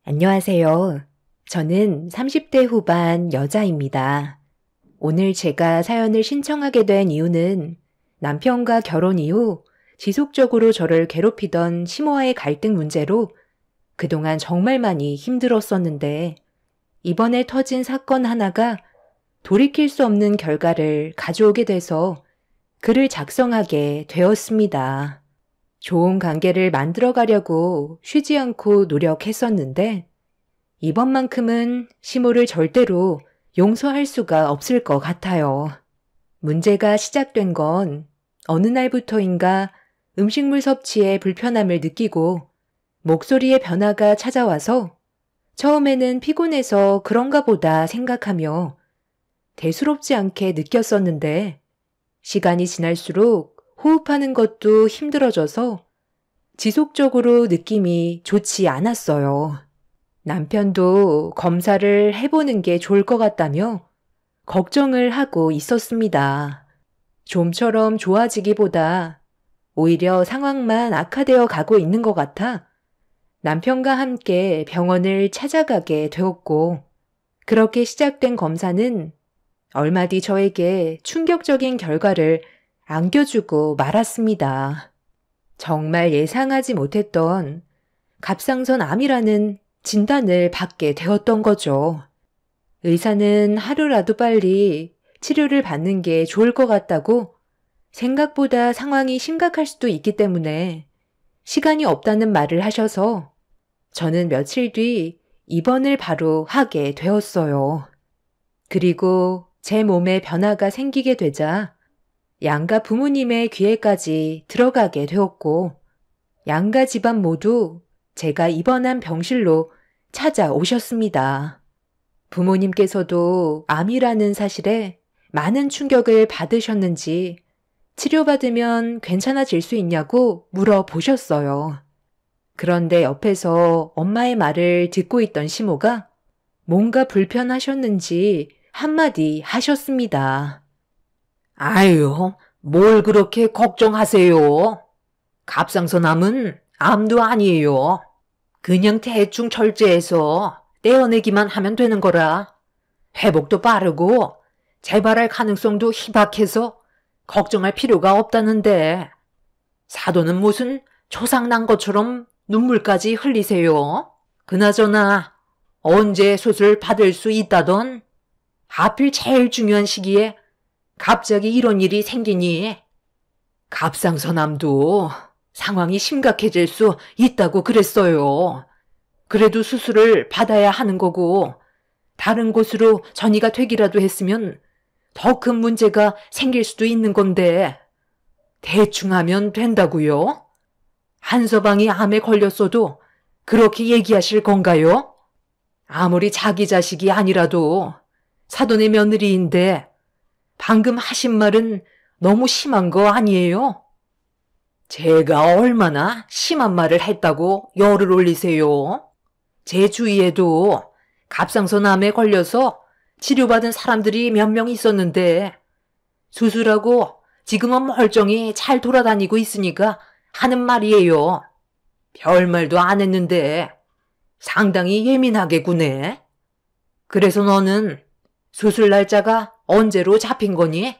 안녕하세요. 저는 30대 후반 여자입니다. 오늘 제가 사연을 신청하게 된 이유는 남편과 결혼 이후 지속적으로 저를 괴롭히던 시모와의 갈등 문제로 그동안 정말 많이 힘들었었는데 이번에 터진 사건 하나가 돌이킬 수 없는 결과를 가져오게 돼서 글을 작성하게 되었습니다. 좋은 관계를 만들어 가려고 쉬지 않고 노력했었는데 이번만큼은 시모를 절대로 용서할 수가 없을 것 같아요. 문제가 시작된 건 어느 날부터인가 음식물 섭취에 불편함을 느끼고 목소리의 변화가 찾아와서 처음에는 피곤해서 그런가 보다 생각하며 대수롭지 않게 느꼈었는데 시간이 지날수록 호흡하는 것도 힘들어져서 지속적으로 느낌이 좋지 않았어요. 남편도 검사를 해보는 게 좋을 것 같다며 걱정을 하고 있었습니다. 좀처럼 좋아지기보다 오히려 상황만 악화되어 가고 있는 것 같아 남편과 함께 병원을 찾아가게 되었고 그렇게 시작된 검사는 얼마 뒤 저에게 충격적인 결과를 안겨주고 말았습니다. 정말 예상하지 못했던 갑상선 암이라는 진단을 받게 되었던 거죠. 의사는 하루라도 빨리 치료를 받는 게 좋을 것 같다고 생각보다 상황이 심각할 수도 있기 때문에 시간이 없다는 말을 하셔서 저는 며칠 뒤 입원을 바로 하게 되었어요. 그리고 제 몸에 변화가 생기게 되자 양가 부모님의 귀에까지 들어가게 되었고 양가 집안 모두 제가 입원한 병실로 찾아오셨습니다. 부모님께서도 암이라는 사실에 많은 충격을 받으셨는지 치료받으면 괜찮아질 수 있냐고 물어보셨어요. 그런데 옆에서 엄마의 말을 듣고 있던 시모가 뭔가 불편하셨는지 한마디 하셨습니다. 아유, 뭘 그렇게 걱정하세요? 갑상선암은 암도 아니에요. 그냥 대충 절제해서 떼어내기만 하면 되는 거라. 회복도 빠르고 재발할 가능성도 희박해서 걱정할 필요가 없다는데 사도는 무슨 초상 난 것처럼 눈물까지 흘리세요? 그나저나 언제 수술 받을 수 있다던? 하필 제일 중요한 시기에 갑자기 이런 일이 생기니 갑상선암도 상황이 심각해질 수 있다고 그랬어요. 그래도 수술을 받아야 하는 거고 다른 곳으로 전이가 되기라도 했으면 더 큰 문제가 생길 수도 있는 건데 대충 하면 된다고요? 한서방이 암에 걸렸어도 그렇게 얘기하실 건가요? 아무리 자기 자식이 아니라도 사돈의 며느리인데 방금 하신 말은 너무 심한 거 아니에요? 제가 얼마나 심한 말을 했다고 열을 올리세요? 제 주위에도 갑상선암에 걸려서 치료받은 사람들이 몇 명 있었는데 수술하고 지금은 멀쩡히 잘 돌아다니고 있으니까 하는 말이에요. 별말도 안 했는데 상당히 예민하게 구네. 그래서 너는 수술 날짜가 언제로 잡힌 거니?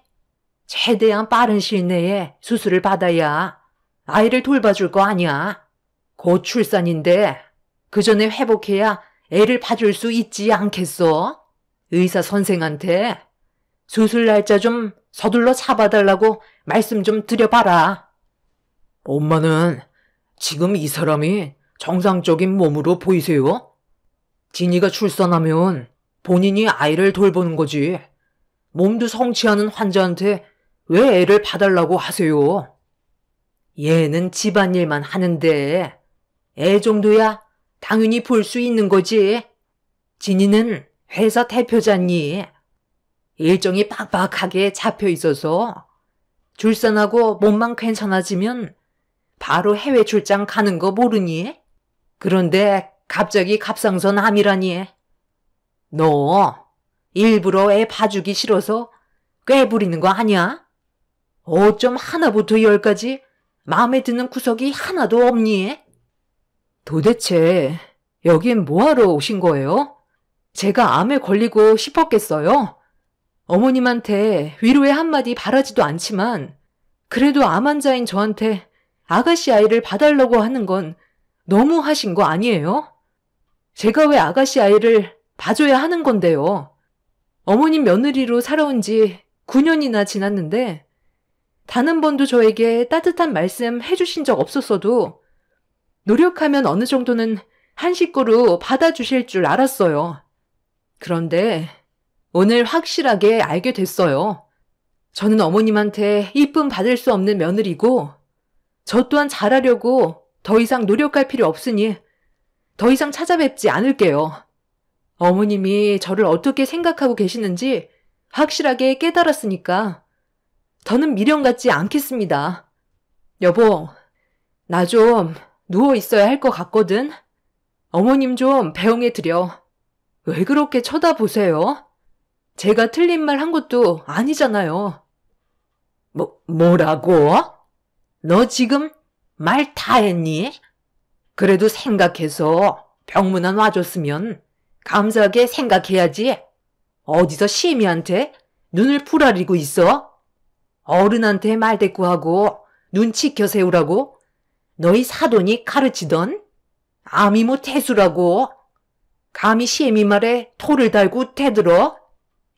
최대한 빠른 시일 내에 수술을 받아야 아이를 돌봐줄 거 아니야. 곧 출산인데 그 전에 회복해야 애를 봐줄 수 있지 않겠어? 의사 선생한테 수술 날짜 좀 서둘러 잡아달라고 말씀 좀 드려봐라. 엄마는 지금 이 사람이 정상적인 몸으로 보이세요? 진이가 출산하면 본인이 아이를 돌보는 거지. 몸도 성취하는 환자한테 왜 애를 봐달라고 하세요? 얘는 집안일만 하는데 애 정도야 당연히 볼 수 있는 거지. 진이는 회사 대표잖니. 일정이 빡빡하게 잡혀 있어서 출산하고 몸만 괜찮아지면 바로 해외 출장 가는 거 모르니? 그런데 갑자기 갑상선 암이라니. 너 일부러 애 봐주기 싫어서 꾀부리는 거 아니야? 어쩜 하나부터 열까지 마음에 드는 구석이 하나도 없니? 도대체 여긴 뭐하러 오신 거예요? 제가 암에 걸리고 싶었겠어요? 어머님한테 위로의 한마디 바라지도 않지만 그래도 암 환자인 저한테 아가씨 아이를 봐달라고 하는 건 너무 하신 거 아니에요? 제가 왜 아가씨 아이를 봐줘야 하는 건데요? 어머님 며느리로 살아온 지 9년이나 지났는데 단 한 번도 저에게 따뜻한 말씀 해주신 적 없었어도 노력하면 어느 정도는 한 식구로 받아주실 줄 알았어요. 그런데 오늘 확실하게 알게 됐어요. 저는 어머님한테 이쁨 받을 수 없는 며느리고 저 또한 잘하려고 더 이상 노력할 필요 없으니 더 이상 찾아뵙지 않을게요. 어머님이 저를 어떻게 생각하고 계시는지 확실하게 깨달았으니까 더는 미련 갖지 않겠습니다. 여보, 나 좀 누워 있어야 할 것 같거든. 어머님 좀 배웅해 드려. 왜 그렇게 쳐다보세요? 제가 틀린 말 한 것도 아니잖아요. 뭐라고? 너 지금 말 다 했니? 그래도 생각해서 병문안 와줬으면 감사하게 생각해야지. 어디서 시애미한테 눈을 부라리고 있어? 어른한테 말대꾸하고 눈 지켜 세우라고 너희 사돈이 가르치던 암이 뭐 태수라고 감히 시애미 말에 토를 달고 대들어?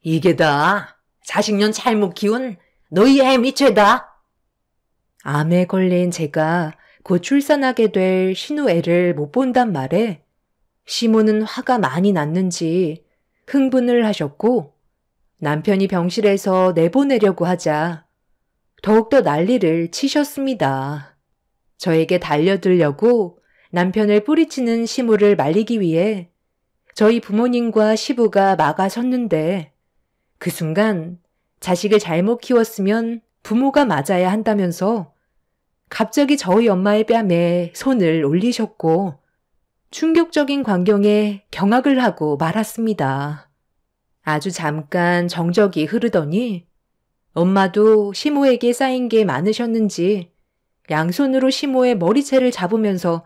이게 다 자식년 잘못 키운 너희 애미 죄다. 암에 걸린 제가 곧 출산하게 될 신우 애를 못 본단 말에 시모는 화가 많이 났는지 흥분을 하셨고 남편이 병실에서 내보내려고 하자 더욱더 난리를 치셨습니다. 저에게 달려들려고 남편을 뿌리치는 시모를 말리기 위해 저희 부모님과 시부가 막아섰는데 그 순간 자식을 잘못 키웠으면 부모가 맞아야 한다면서 갑자기 저희 엄마의 뺨에 손을 올리셨고 충격적인 광경에 경악을 하고 말았습니다. 아주 잠깐 정적이 흐르더니 엄마도 시모에게 쌓인 게 많으셨는지 양손으로 시모의 머리채를 잡으면서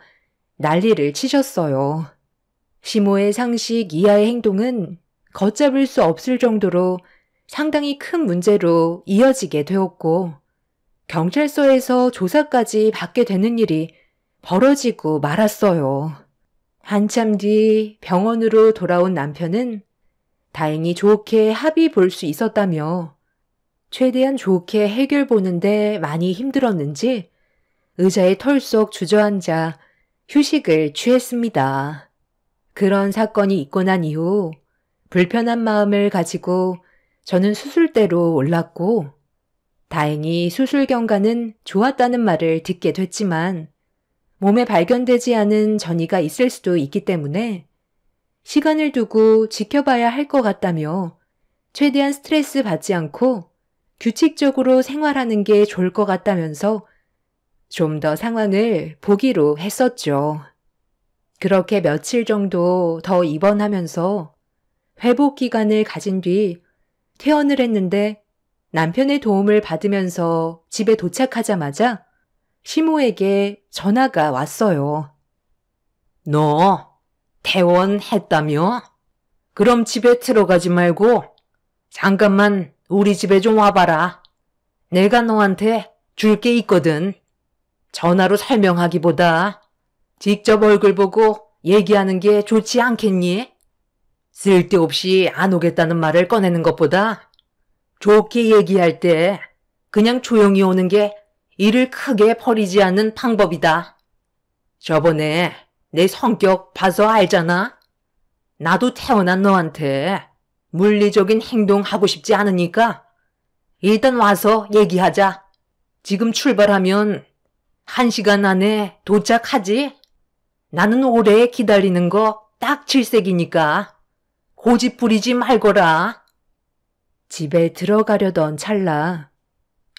난리를 치셨어요. 시모의 상식 이하의 행동은 걷잡을 수 없을 정도로 상당히 큰 문제로 이어지게 되었고 경찰서에서 조사까지 받게 되는 일이 벌어지고 말았어요. 한참 뒤 병원으로 돌아온 남편은 다행히 좋게 합의 볼 수 있었다며 최대한 좋게 해결 보는데 많이 힘들었는지 의자에 털썩 주저앉아 휴식을 취했습니다. 그런 사건이 있고 난 이후 불편한 마음을 가지고 저는 수술대로 올랐고 다행히 수술 경과는 좋았다는 말을 듣게 됐지만 몸에 발견되지 않은 전이가 있을 수도 있기 때문에 시간을 두고 지켜봐야 할 것 같다며 최대한 스트레스 받지 않고 규칙적으로 생활하는 게 좋을 것 같다면서 좀 더 상황을 보기로 했었죠. 그렇게 며칠 정도 더 입원하면서 회복 기간을 가진 뒤 퇴원을 했는데 남편의 도움을 받으면서 집에 도착하자마자 시모에게 전화가 왔어요. 너 퇴원했다며? 그럼 집에 들어가지 말고 잠깐만 우리 집에 좀 와봐라. 내가 너한테 줄 게 있거든. 전화로 설명하기보다 직접 얼굴 보고 얘기하는 게 좋지 않겠니? 쓸데없이 안 오겠다는 말을 꺼내는 것보다 좋게 얘기할 때 그냥 조용히 오는 게 일을 크게 벌이지 않는 방법이다. 저번에 내 성격 봐서 알잖아? 나도 태어난 너한테 물리적인 행동 하고 싶지 않으니까 일단 와서 얘기하자. 지금 출발하면 1시간 안에 도착하지? 나는 오래 기다리는 거 딱 질색이니까 고집 부리지 말거라. 집에 들어가려던 찰나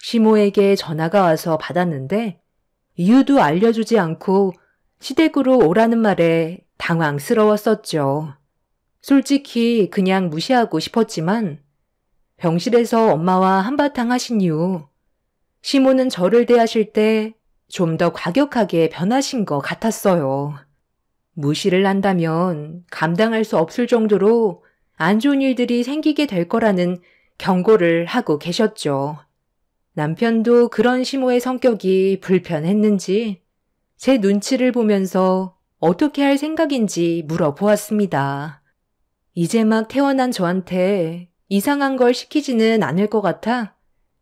시모에게 전화가 와서 받았는데 이유도 알려주지 않고 시댁으로 오라는 말에 당황스러웠었죠. 솔직히 그냥 무시하고 싶었지만 병실에서 엄마와 한바탕 하신 이후 시모는 저를 대하실 때 좀 더 과격하게 변하신 것 같았어요. 무시를 한다면 감당할 수 없을 정도로 안 좋은 일들이 생기게 될 거라는 경고를 하고 계셨죠. 남편도 그런 시모의 성격이 불편했는지 제 눈치를 보면서 어떻게 할 생각인지 물어보았습니다. 이제 막 태어난 저한테 이상한 걸 시키지는 않을 것 같아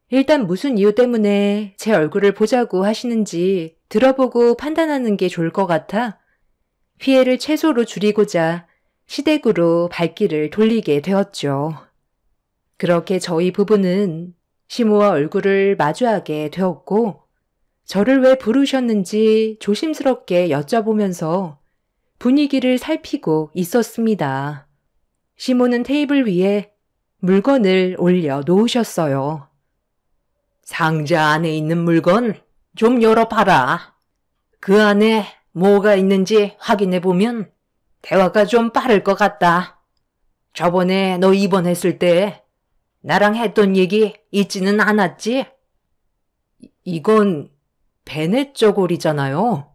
일단 무슨 이유 때문에 제 얼굴을 보자고 하시는지 들어보고 판단하는 게 좋을 것 같아 피해를 최소로 줄이고자 시댁으로 발길을 돌리게 되었죠. 그렇게 저희 부부는 시모와 얼굴을 마주하게 되었고 저를 왜 부르셨는지 조심스럽게 여쭤보면서 분위기를 살피고 있었습니다. 시모는 테이블 위에 물건을 올려 놓으셨어요. 상자 안에 있는 물건 좀 열어봐라. 그 안에 뭐가 있는지 확인해보면 대화가 좀 빠를 것 같다. 저번에 너 입원했을 때 나랑 했던 얘기 잊지는 않았지? 이건 베넷 저고리잖아요.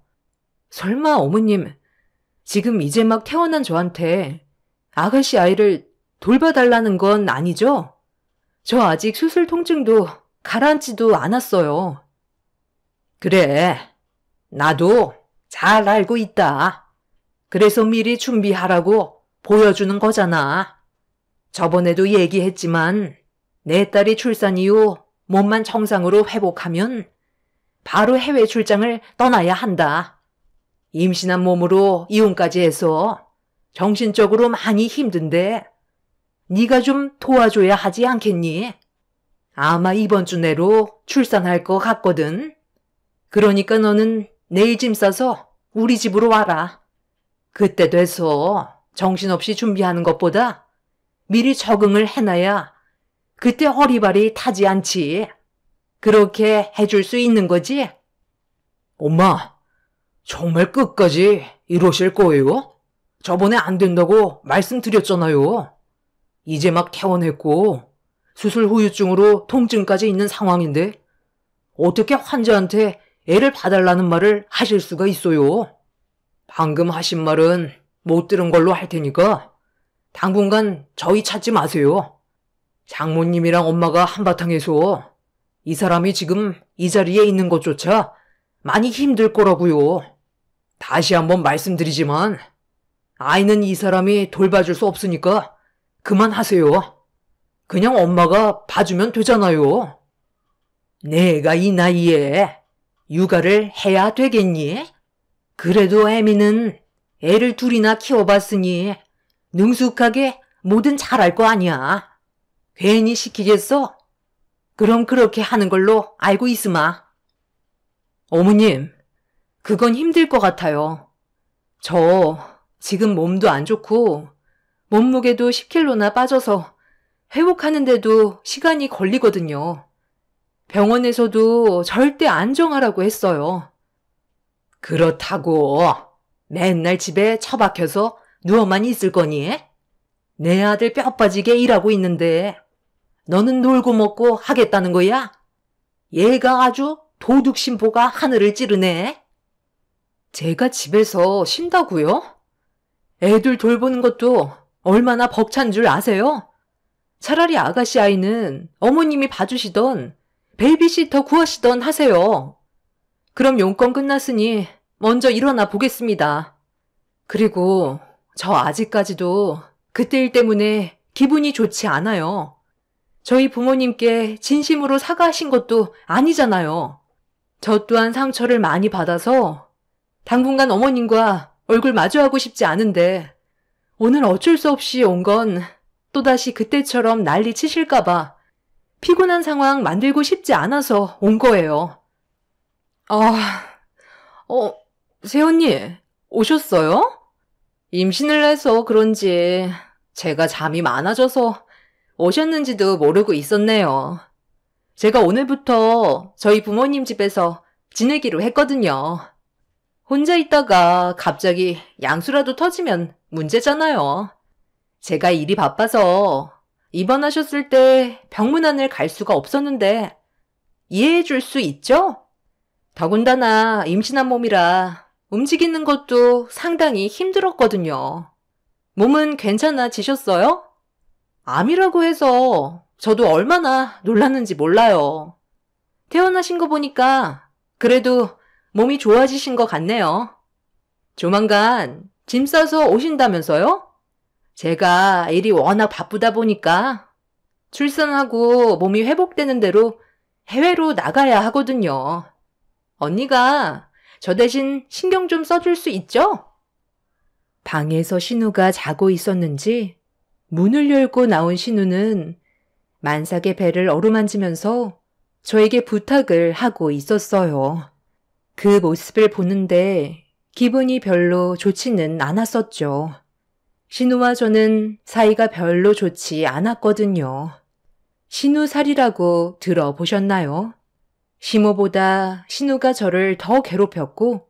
설마 어머님 지금 이제 막 태어난 저한테 아가씨 아이를 돌봐달라는 건 아니죠? 저 아직 수술 통증도 가라앉지도 않았어요. 그래, 나도 잘 알고 있다. 그래서 미리 준비하라고 보여주는 거잖아. 저번에도 얘기했지만 내 딸이 출산 이후 몸만 정상으로 회복하면 바로 해외 출장을 떠나야 한다. 임신한 몸으로 이혼까지 해서 정신적으로 많이 힘든데 네가 좀 도와줘야 하지 않겠니? 아마 이번 주 내로 출산할 것 같거든. 그러니까 너는 내일 짐 싸서 우리 집으로 와라. 그때 돼서 정신없이 준비하는 것보다 미리 적응을 해놔야 그때 허리발이 타지 않지. 그렇게 해줄 수 있는 거지? 엄마, 정말 끝까지 이러실 거예요? 저번에 안 된다고 말씀드렸잖아요. 이제 막 퇴원했고 수술 후유증으로 통증까지 있는 상황인데 어떻게 환자한테 애를 봐달라는 말을 하실 수가 있어요? 방금 하신 말은 못 들은 걸로 할 테니까 당분간 저희 찾지 마세요. 장모님이랑 엄마가 한바탕해서 이 사람이 지금 이 자리에 있는 것조차 많이 힘들 거라고요. 다시 한번 말씀드리지만 아이는 이 사람이 돌봐줄 수 없으니까 그만하세요. 그냥 엄마가 봐주면 되잖아요. 내가 이 나이에 육아를 해야 되겠니? 그래도 애미는 애를 둘이나 키워봤으니 능숙하게 뭐든 잘할 거 아니야. 괜히 시키겠어? 그럼 그렇게 하는 걸로 알고 있으마. 어머님, 그건 힘들 것 같아요. 저 지금 몸도 안 좋고 몸무게도 10kg나 빠져서 회복하는데도 시간이 걸리거든요. 병원에서도 절대 안정하라고 했어요. 그렇다고 맨날 집에 처박혀서 누워만 있을 거니? 내 아들 뼈 빠지게 일하고 있는데 너는 놀고 먹고 하겠다는 거야? 얘가 아주 도둑 심보가 하늘을 찌르네. 제가 집에서 쉰다고요? 애들 돌보는 것도 얼마나 벅찬 줄 아세요? 차라리 아가씨 아이는 어머님이 봐주시던 베이비시터 구하시던 하세요. 그럼 용건 끝났으니 먼저 일어나 보겠습니다. 그리고 저 아직까지도 그때 일 때문에 기분이 좋지 않아요. 저희 부모님께 진심으로 사과하신 것도 아니잖아요. 저 또한 상처를 많이 받아서 당분간 어머님과 얼굴 마주하고 싶지 않은데 오늘 어쩔 수 없이 온 건 또다시 그때처럼 난리 치실까봐 피곤한 상황 만들고 싶지 않아서 온 거예요. 새언니, 오셨어요? 임신을 해서 그런지 제가 잠이 많아져서 오셨는지도 모르고 있었네요. 제가 오늘부터 저희 부모님 집에서 지내기로 했거든요. 혼자 있다가 갑자기 양수라도 터지면 문제잖아요. 제가 일이 바빠서 입원하셨을 때 병문안을 갈 수가 없었는데 이해해 줄 수 있죠? 더군다나 임신한 몸이라 움직이는 것도 상당히 힘들었거든요. 몸은 괜찮아지셨어요? 암이라고 해서 저도 얼마나 놀랐는지 몰라요. 태어나신 거 보니까 그래도 몸이 좋아지신 것 같네요. 조만간 짐 싸서 오신다면서요? 제가 일이 워낙 바쁘다 보니까 출산하고 몸이 회복되는 대로 해외로 나가야 하거든요. 언니가 저 대신 신경 좀 써줄 수 있죠? 방에서 신우가 자고 있었는지 문을 열고 나온 신우는 만삭의 배를 어루만지면서 저에게 부탁을 하고 있었어요. 그 모습을 보는데 기분이 별로 좋지는 않았었죠. 신우와 저는 사이가 별로 좋지 않았거든요. 신우 살이라고 들어보셨나요? 시모보다 신우가 저를 더 괴롭혔고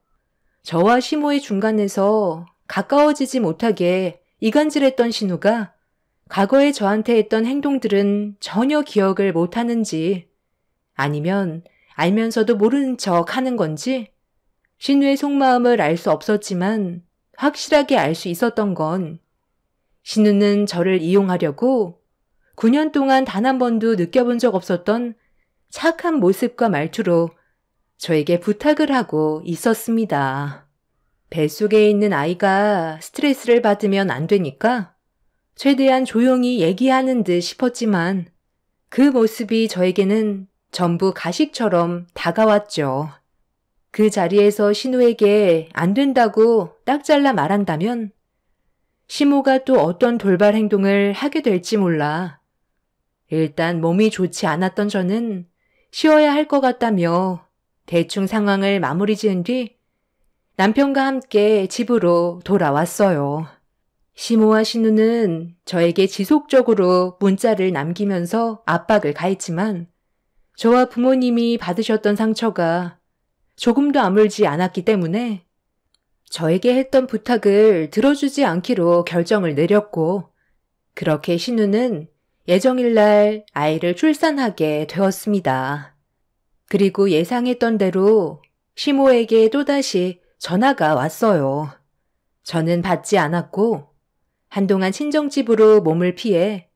저와 시모의 중간에서 가까워지지 못하게 이간질했던 신우가 과거에 저한테 했던 행동들은 전혀 기억을 못하는지 아니면 알면서도 모르는 척 하는 건지 신우의 속마음을 알 수 없었지만 확실하게 알 수 있었던 건 신우는 저를 이용하려고 9년 동안 단 한 번도 느껴본 적 없었던 착한 모습과 말투로 저에게 부탁을 하고 있었습니다. 뱃속에 있는 아이가 스트레스를 받으면 안 되니까 최대한 조용히 얘기하는 듯 싶었지만 그 모습이 저에게는 전부 가식처럼 다가왔죠. 그 자리에서 신우에게 안 된다고 딱 잘라 말한다면 시모가 또 어떤 돌발 행동을 하게 될지 몰라. 일단 몸이 좋지 않았던 저는 쉬어야 할 것 같다며 대충 상황을 마무리 지은 뒤 남편과 함께 집으로 돌아왔어요. 시모와 신우는 저에게 지속적으로 문자를 남기면서 압박을 가했지만 저와 부모님이 받으셨던 상처가 조금도 아물지 않았기 때문에 저에게 했던 부탁을 들어주지 않기로 결정을 내렸고 그렇게 신우는 예정일날 아이를 출산하게 되었습니다. 그리고 예상했던 대로 시모에게 또다시 전화가 왔어요. 저는 받지 않았고 한동안 친정집으로 몸을 피해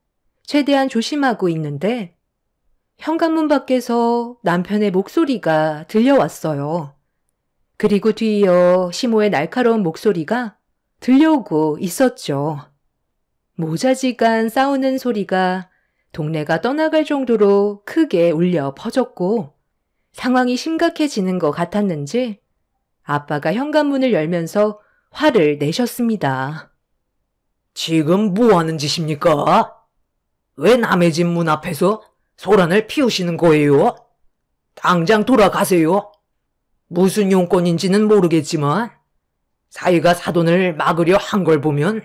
최대한 조심하고 있는데 현관문 밖에서 남편의 목소리가 들려왔어요. 그리고 뒤이어 시모의 날카로운 목소리가 들려오고 있었죠. 모자지간 싸우는 소리가 동네가 떠나갈 정도로 크게 울려 퍼졌고 상황이 심각해지는 것 같았는지 아빠가 현관문을 열면서 화를 내셨습니다. 지금 뭐 하는 짓입니까? 왜 남의 집 문 앞에서 소란을 피우시는 거예요? 당장 돌아가세요. 무슨 용건인지는 모르겠지만 사위가 사돈을 막으려 한 걸 보면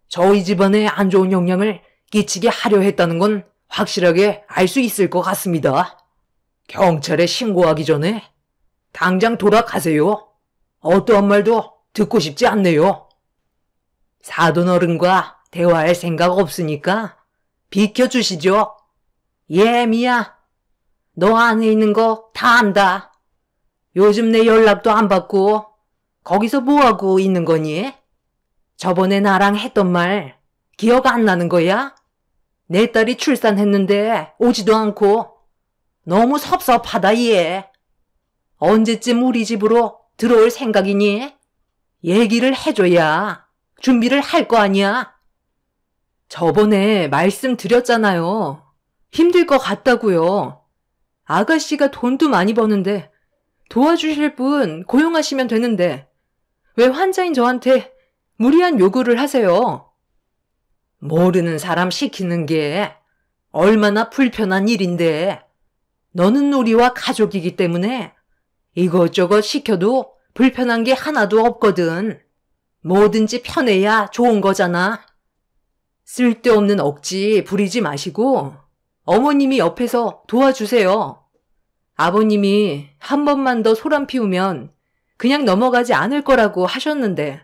저희 집안에 안 좋은 영향을 끼치게 하려 했다는 건 확실하게 알 수 있을 것 같습니다. 경찰에 신고하기 전에 당장 돌아가세요. 어떠한 말도 듣고 싶지 않네요. 사돈 어른과 대화할 생각 없으니까 비켜주시죠. 예, 미야. 너 안에 있는 거 다 안다. 요즘 내 연락도 안 받고 거기서 뭐하고 있는 거니? 저번에 나랑 했던 말 기억 안 나는 거야? 내 딸이 출산했는데 오지도 않고 너무 섭섭하다 얘. 언제쯤 우리 집으로 들어올 생각이니? 얘기를 해줘야 준비를 할 거 아니야? 저번에 말씀드렸잖아요. 힘들 것 같다고요. 아가씨가 돈도 많이 버는데 도와주실 분 고용하시면 되는데 왜 환자인 저한테 무리한 요구를 하세요? 모르는 사람 시키는 게 얼마나 불편한 일인데 너는 우리와 가족이기 때문에 이것저것 시켜도 불편한 게 하나도 없거든. 뭐든지 편해야 좋은 거잖아. 쓸데없는 억지 부리지 마시고 어머님이 옆에서 도와주세요. 아버님이 한 번만 더 소란 피우면 그냥 넘어가지 않을 거라고 하셨는데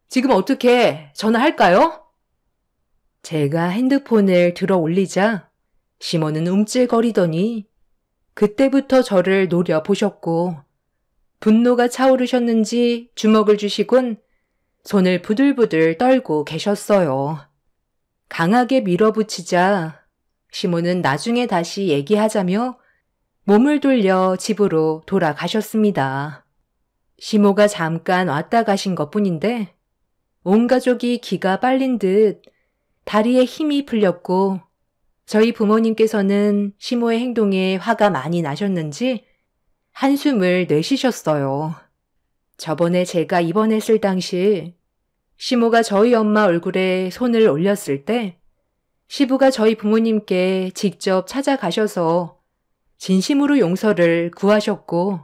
지금 어떻게 전화할까요? 제가 핸드폰을 들어 올리자 시모는 움찔거리더니 그때부터 저를 노려보셨고 분노가 차오르셨는지 주먹을 주시곤 손을 부들부들 떨고 계셨어요. 강하게 밀어붙이자 시모는 나중에 다시 얘기하자며 몸을 돌려 집으로 돌아가셨습니다. 시모가 잠깐 왔다 가신 것뿐인데 온 가족이 기가 빨린 듯 다리에 힘이 풀렸고 저희 부모님께서는 시모의 행동에 화가 많이 나셨는지 한숨을 내쉬셨어요. 저번에 제가 입원했을 당시 시모가 저희 엄마 얼굴에 손을 올렸을 때 시부가 저희 부모님께 직접 찾아가셔서 진심으로 용서를 구하셨고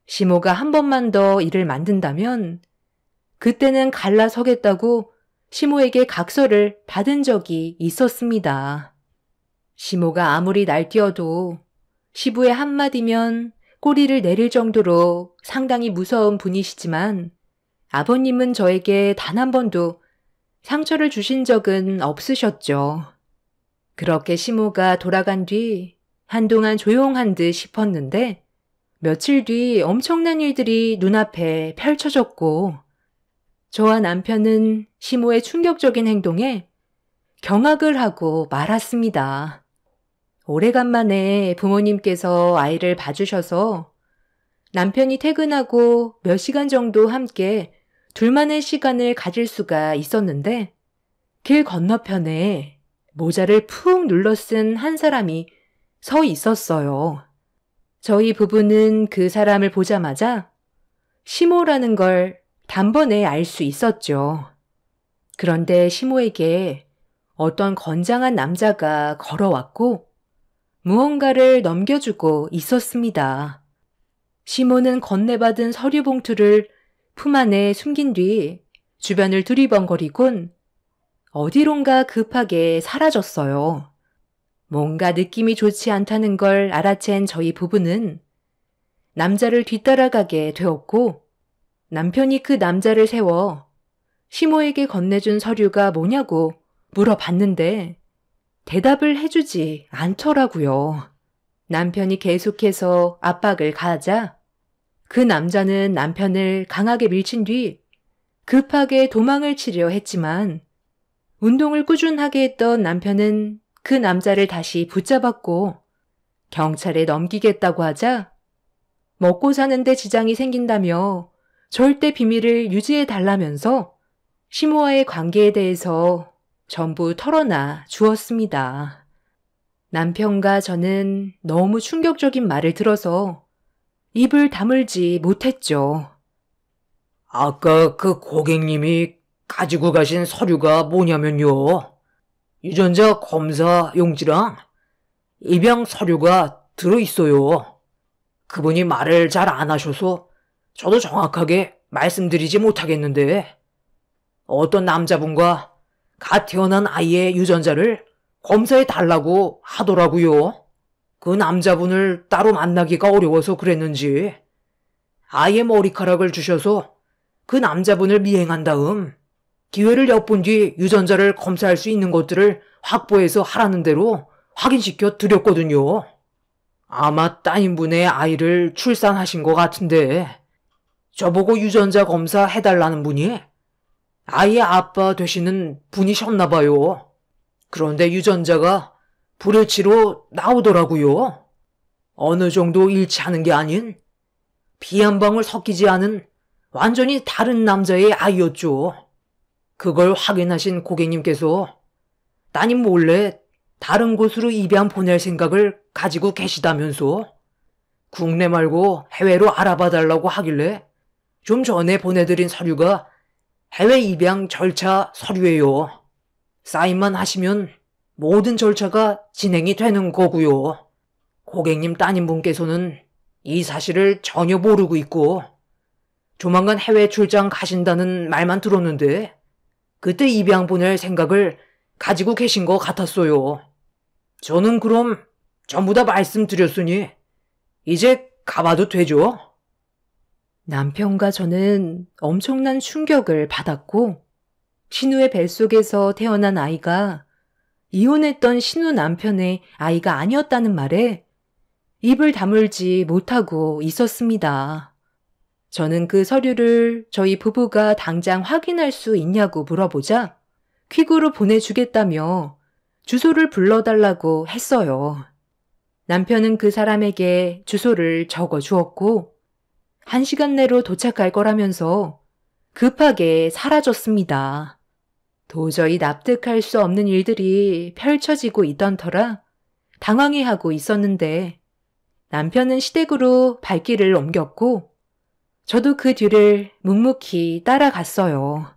시모가 한 번만 더 일을 만든다면 그때는 갈라서겠다고 시모에게 각서를 받은 적이 있었습니다. 시모가 아무리 날뛰어도 시부의 한마디면 꼬리를 내릴 정도로 상당히 무서운 분이시지만 아버님은 저에게 단 한 번도 상처를 주신 적은 없으셨죠. 그렇게 시모가 돌아간 뒤 한동안 조용한 듯 싶었는데 며칠 뒤 엄청난 일들이 눈앞에 펼쳐졌고 저와 남편은 시모의 충격적인 행동에 경악을 하고 말았습니다. 오래간만에 부모님께서 아이를 봐주셔서 남편이 퇴근하고 몇 시간 정도 함께 둘만의 시간을 가질 수가 있었는데 길 건너편에 모자를 푹 눌러 쓴 한 사람이 서 있었어요. 저희 부부는 그 사람을 보자마자 시모라는 걸 단번에 알 수 있었죠. 그런데 시모에게 어떤 건장한 남자가 걸어왔고 무언가를 넘겨주고 있었습니다. 시모는 건네받은 서류 봉투를 품 안에 숨긴 뒤 주변을 두리번거리곤 어디론가 급하게 사라졌어요. 뭔가 느낌이 좋지 않다는 걸 알아챈 저희 부부는 남자를 뒤따라가게 되었고 남편이 그 남자를 세워 시모에게 건네준 서류가 뭐냐고 물어봤는데 대답을 해주지 않더라고요. 남편이 계속해서 압박을 가하자 그 남자는 남편을 강하게 밀친 뒤 급하게 도망을 치려 했지만 운동을 꾸준하게 했던 남편은 그 남자를 다시 붙잡았고 경찰에 넘기겠다고 하자 먹고 사는데 지장이 생긴다며 절대 비밀을 유지해 달라면서 시모와의 관계에 대해서 전부 털어놔 주었습니다. 남편과 저는 너무 충격적인 말을 들어서 입을 다물지 못했죠. 아까 그 고객님이 가지고 가신 서류가 뭐냐면요. 유전자 검사 용지랑 입양 서류가 들어있어요. 그분이 말을 잘 안 하셔서 저도 정확하게 말씀드리지 못하겠는데 어떤 남자분과 갓 태어난 아이의 유전자를 검사해 달라고 하더라고요. 그 남자분을 따로 만나기가 어려워서 그랬는지 아이의 머리카락을 주셔서 그 남자분을 미행한 다음 기회를 엿본 뒤 유전자를 검사할 수 있는 것들을 확보해서 하라는 대로 확인시켜 드렸거든요. 아마 따님분의 아이를 출산하신 것 같은데 저보고 유전자 검사 해달라는 분이 아이의 아빠 되시는 분이셨나 봐요. 그런데 유전자가 불일치로 나오더라고요. 어느 정도 일치하는 게 아닌 피 한 방울 섞이지 않은 완전히 다른 남자의 아이였죠. 그걸 확인하신 고객님께서 따님 몰래 다른 곳으로 입양 보낼 생각을 가지고 계시다면서 국내 말고 해외로 알아봐 달라고 하길래 좀 전에 보내드린 서류가 해외 입양 절차 서류예요. 사인만 하시면 모든 절차가 진행이 되는 거고요. 고객님 따님분께서는 이 사실을 전혀 모르고 있고 조만간 해외 출장 가신다는 말만 들었는데 그때 입양 보낼 생각을 가지고 계신 것 같았어요. 저는 그럼 전부 다 말씀드렸으니 이제 가봐도 되죠? 남편과 저는 엄청난 충격을 받았고 신우의 뱃속에서 태어난 아이가 이혼했던 신우 남편의 아이가 아니었다는 말에 입을 다물지 못하고 있었습니다. 저는 그 서류를 저희 부부가 당장 확인할 수 있냐고 물어보자 퀵으로 보내주겠다며 주소를 불러달라고 했어요. 남편은 그 사람에게 주소를 적어 주었고 1시간 내로 도착할 거라면서 급하게 사라졌습니다. 도저히 납득할 수 없는 일들이 펼쳐지고 있던 터라 당황해하고 있었는데 남편은 시댁으로 발길을 옮겼고 저도 그 뒤를 묵묵히 따라갔어요.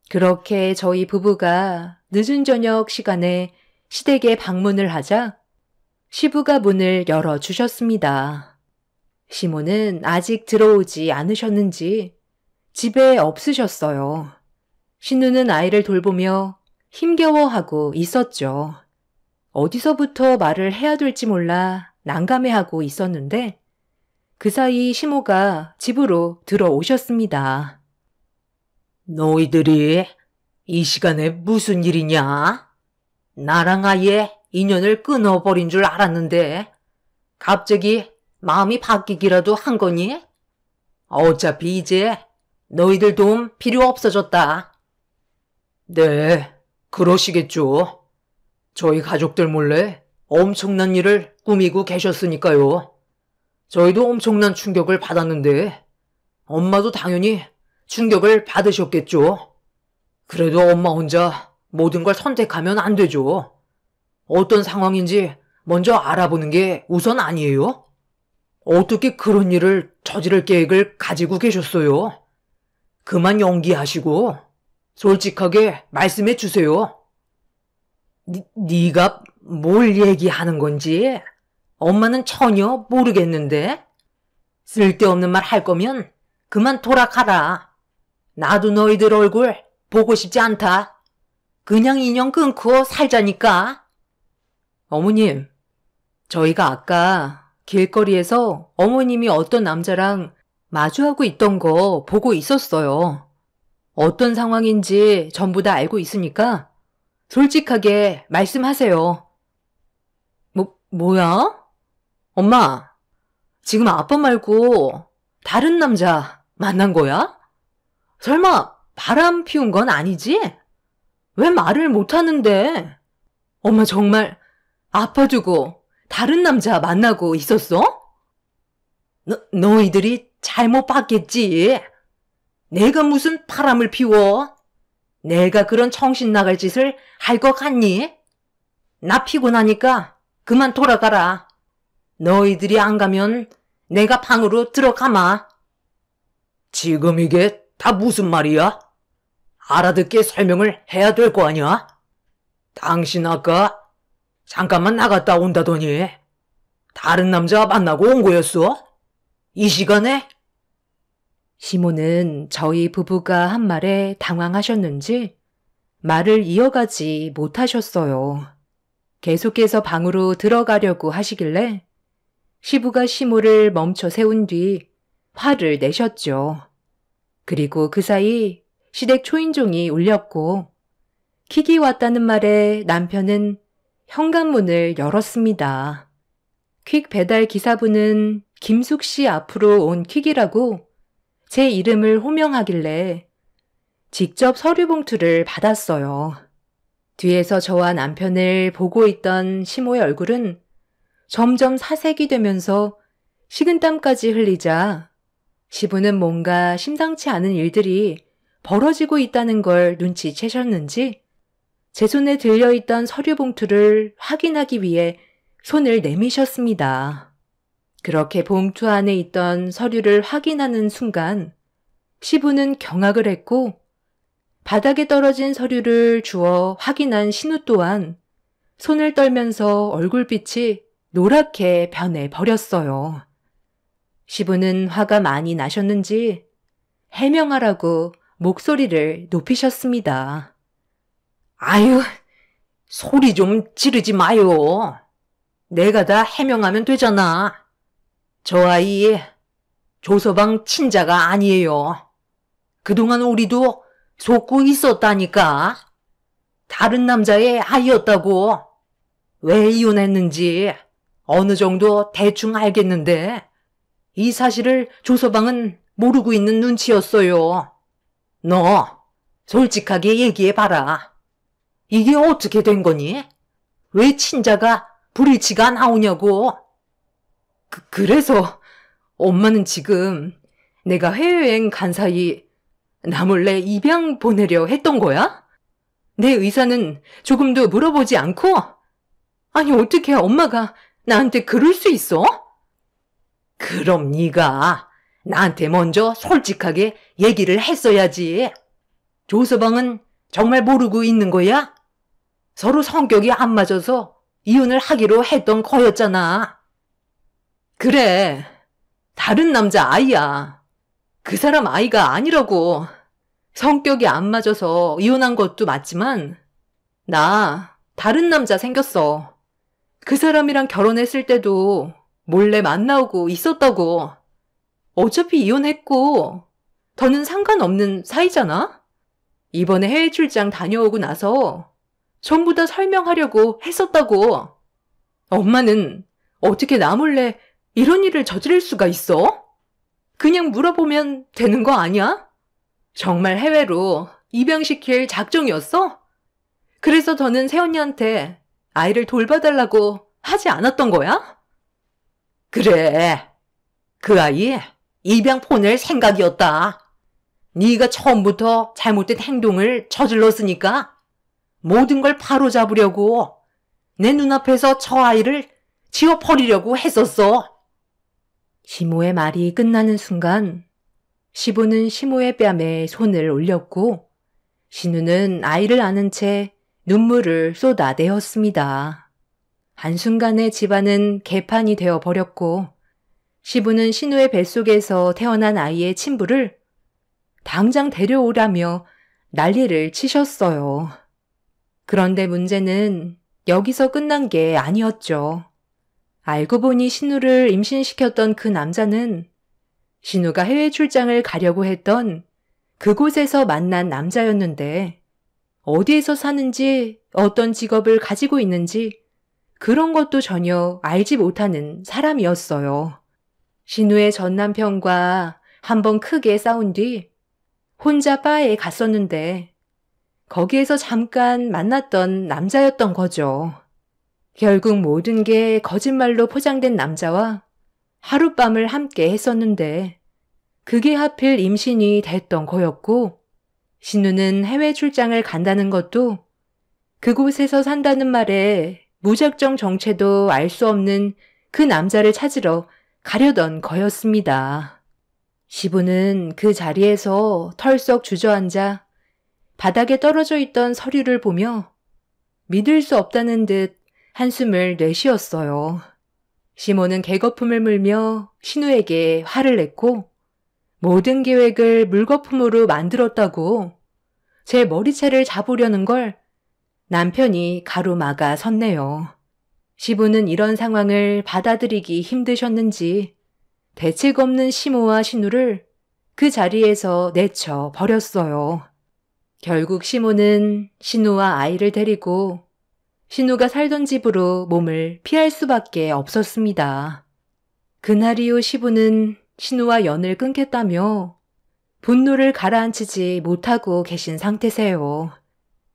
그렇게 저희 부부가 늦은 저녁 시간에 시댁에 방문을 하자 시부가 문을 열어주셨습니다. 시모는 아직 들어오지 않으셨는지 집에 없으셨어요. 신우는 아이를 돌보며 힘겨워하고 있었죠. 어디서부터 말을 해야 될지 몰라 난감해하고 있었는데 그 사이 시모가 집으로 들어오셨습니다. 너희들이 이 시간에 무슨 일이냐? 나랑 아예 인연을 끊어버린 줄 알았는데 갑자기 마음이 바뀌기라도 한 거니? 어차피 이제 너희들 도움 필요 없어졌다. 네, 그러시겠죠. 저희 가족들 몰래 엄청난 일을 꾸미고 계셨으니까요. 저희도 엄청난 충격을 받았는데 엄마도 당연히 충격을 받으셨겠죠. 그래도 엄마 혼자 모든 걸 선택하면 안 되죠. 어떤 상황인지 먼저 알아보는 게 우선 아니에요? 어떻게 그런 일을 저지를 계획을 가지고 계셨어요? 그만 연기하시고 솔직하게 말씀해 주세요. 네가 뭘 얘기하는 건지 엄마는 전혀 모르겠는데 쓸데없는 말 할 거면 그만 돌아가라. 나도 너희들 얼굴 보고 싶지 않다. 그냥 인연 끊고 살자니까. 어머님, 저희가 아까 길거리에서 어머님이 어떤 남자랑 마주하고 있던 거 보고 있었어요. 어떤 상황인지 전부 다 알고 있으니까 솔직하게 말씀하세요. 뭐야? 엄마, 지금 아빠 말고 다른 남자 만난 거야? 설마 바람 피운 건 아니지? 왜 말을 못하는데? 엄마 정말 아빠 두고 다른 남자 만나고 있었어? 너희들이 잘못 봤겠지. 내가 무슨 바람을 피워? 내가 그런 정신 나갈 짓을 할 것 같니? 나 피곤하니까 그만 돌아가라. 너희들이 안 가면 내가 방으로 들어가마. 지금 이게 다 무슨 말이야? 알아듣게 설명을 해야 될 거 아니야? 당신 아까 잠깐만 나갔다 온다더니 다른 남자 만나고 온 거였어? 이 시간에? 시모는 저희 부부가 한 말에 당황하셨는지 말을 이어가지 못하셨어요. 계속해서 방으로 들어가려고 하시길래 시부가 시모를 멈춰 세운 뒤 화를 내셨죠. 그리고 그 사이 시댁 초인종이 울렸고 킥이 왔다는 말에 남편은 현관문을 열었습니다. 퀵 배달 기사분은 김숙 씨 앞으로 온 퀵이라고 제 이름을 호명하길래 직접 서류 봉투를 받았어요. 뒤에서 저와 남편을 보고 있던 시모의 얼굴은 점점 사색이 되면서 식은땀까지 흘리자 시부는 뭔가 심상치 않은 일들이 벌어지고 있다는 걸 눈치채셨는지 제 손에 들려있던 서류 봉투를 확인하기 위해 손을 내미셨습니다. 그렇게 봉투 안에 있던 서류를 확인하는 순간 시부는 경악을 했고 바닥에 떨어진 서류를 주워 확인한 신우 또한 손을 떨면서 얼굴빛이 노랗게 변해버렸어요. 시부는 화가 많이 나셨는지 해명하라고 목소리를 높이셨습니다. 아유, 소리 좀 지르지 마요. 내가 다 해명하면 되잖아. 저 아이 조서방 친자가 아니에요. 그동안 우리도 속고 있었다니까. 다른 남자의 아이였다고. 왜 이혼했는지 어느 정도 대충 알겠는데 이 사실을 조서방은 모르고 있는 눈치였어요. 너 솔직하게 얘기해봐라. 이게 어떻게 된 거니? 왜 친자가 불일치가 나오냐고. 그래서 엄마는 지금 내가 해외여행 간 사이 나 몰래 입양 보내려 했던 거야? 내 의사는 조금도 물어보지 않고? 아니 어떻게 엄마가 나한테 그럴 수 있어? 그럼 네가 나한테 먼저 솔직하게 얘기를 했어야지. 조서방은 정말 모르고 있는 거야? 서로 성격이 안 맞아서 이혼을 하기로 했던 거였잖아. 그래, 다른 남자 아이야. 그 사람 아이가 아니라고. 성격이 안 맞아서 이혼한 것도 맞지만 나 다른 남자 생겼어. 그 사람이랑 결혼했을 때도 몰래 만나고 있었다고. 어차피 이혼했고 더는 상관없는 사이잖아? 이번에 해외 출장 다녀오고 나서 전부 다 설명하려고 했었다고. 엄마는 어떻게 나 몰래 이런 일을 저지를 수가 있어? 그냥 물어보면 되는 거 아니야? 정말 해외로 입양시킬 작정이었어? 그래서 더는 새언니한테 아이를 돌봐달라고 하지 않았던 거야? 그래, 그 아이 입양 보낼 생각이었다. 네가 처음부터 잘못된 행동을 저질렀으니까 모든 걸 바로잡으려고 내 눈앞에서 저 아이를 지워버리려고 했었어. 시모의 말이 끝나는 순간 시부는 시모의 뺨에 손을 올렸고 신우는 아이를 안은 채 눈물을 쏟아내었습니다. 한순간에 집안은 개판이 되어 버렸고 시부는 신우의 뱃속에서 태어난 아이의 친부를 당장 데려오라며 난리를 치셨어요. 그런데 문제는 여기서 끝난 게 아니었죠. 알고 보니 신우를 임신시켰던 그 남자는 신우가 해외 출장을 가려고 했던 그곳에서 만난 남자였는데 어디에서 사는지 어떤 직업을 가지고 있는지 그런 것도 전혀 알지 못하는 사람이었어요. 신우의 전 남편과 한번 크게 싸운 뒤 혼자 바에 갔었는데 거기에서 잠깐 만났던 남자였던 거죠. 결국 모든 게 거짓말로 포장된 남자와 하룻밤을 함께 했었는데 그게 하필 임신이 됐던 거였고 신우는 해외 출장을 간다는 것도 그곳에서 산다는 말에 무작정 정체도 알 수 없는 그 남자를 찾으러 가려던 거였습니다. 시부는 그 자리에서 털썩 주저앉아 바닥에 떨어져 있던 서류를 보며 믿을 수 없다는 듯 한숨을 내쉬었어요. 시모는 개거품을 물며 신우에게 화를 냈고 모든 계획을 물거품으로 만들었다고 제 머리채를 잡으려는 걸 남편이 가로막아 섰네요. 시부는 이런 상황을 받아들이기 힘드셨는지 대책 없는 시모와 신우를 그 자리에서 내쳐 버렸어요. 결국 시모는 신우와 아이를 데리고 신우가 살던 집으로 몸을 피할 수밖에 없었습니다. 그날 이후 시부는 신우와 연을 끊겠다며 분노를 가라앉히지 못하고 계신 상태세요.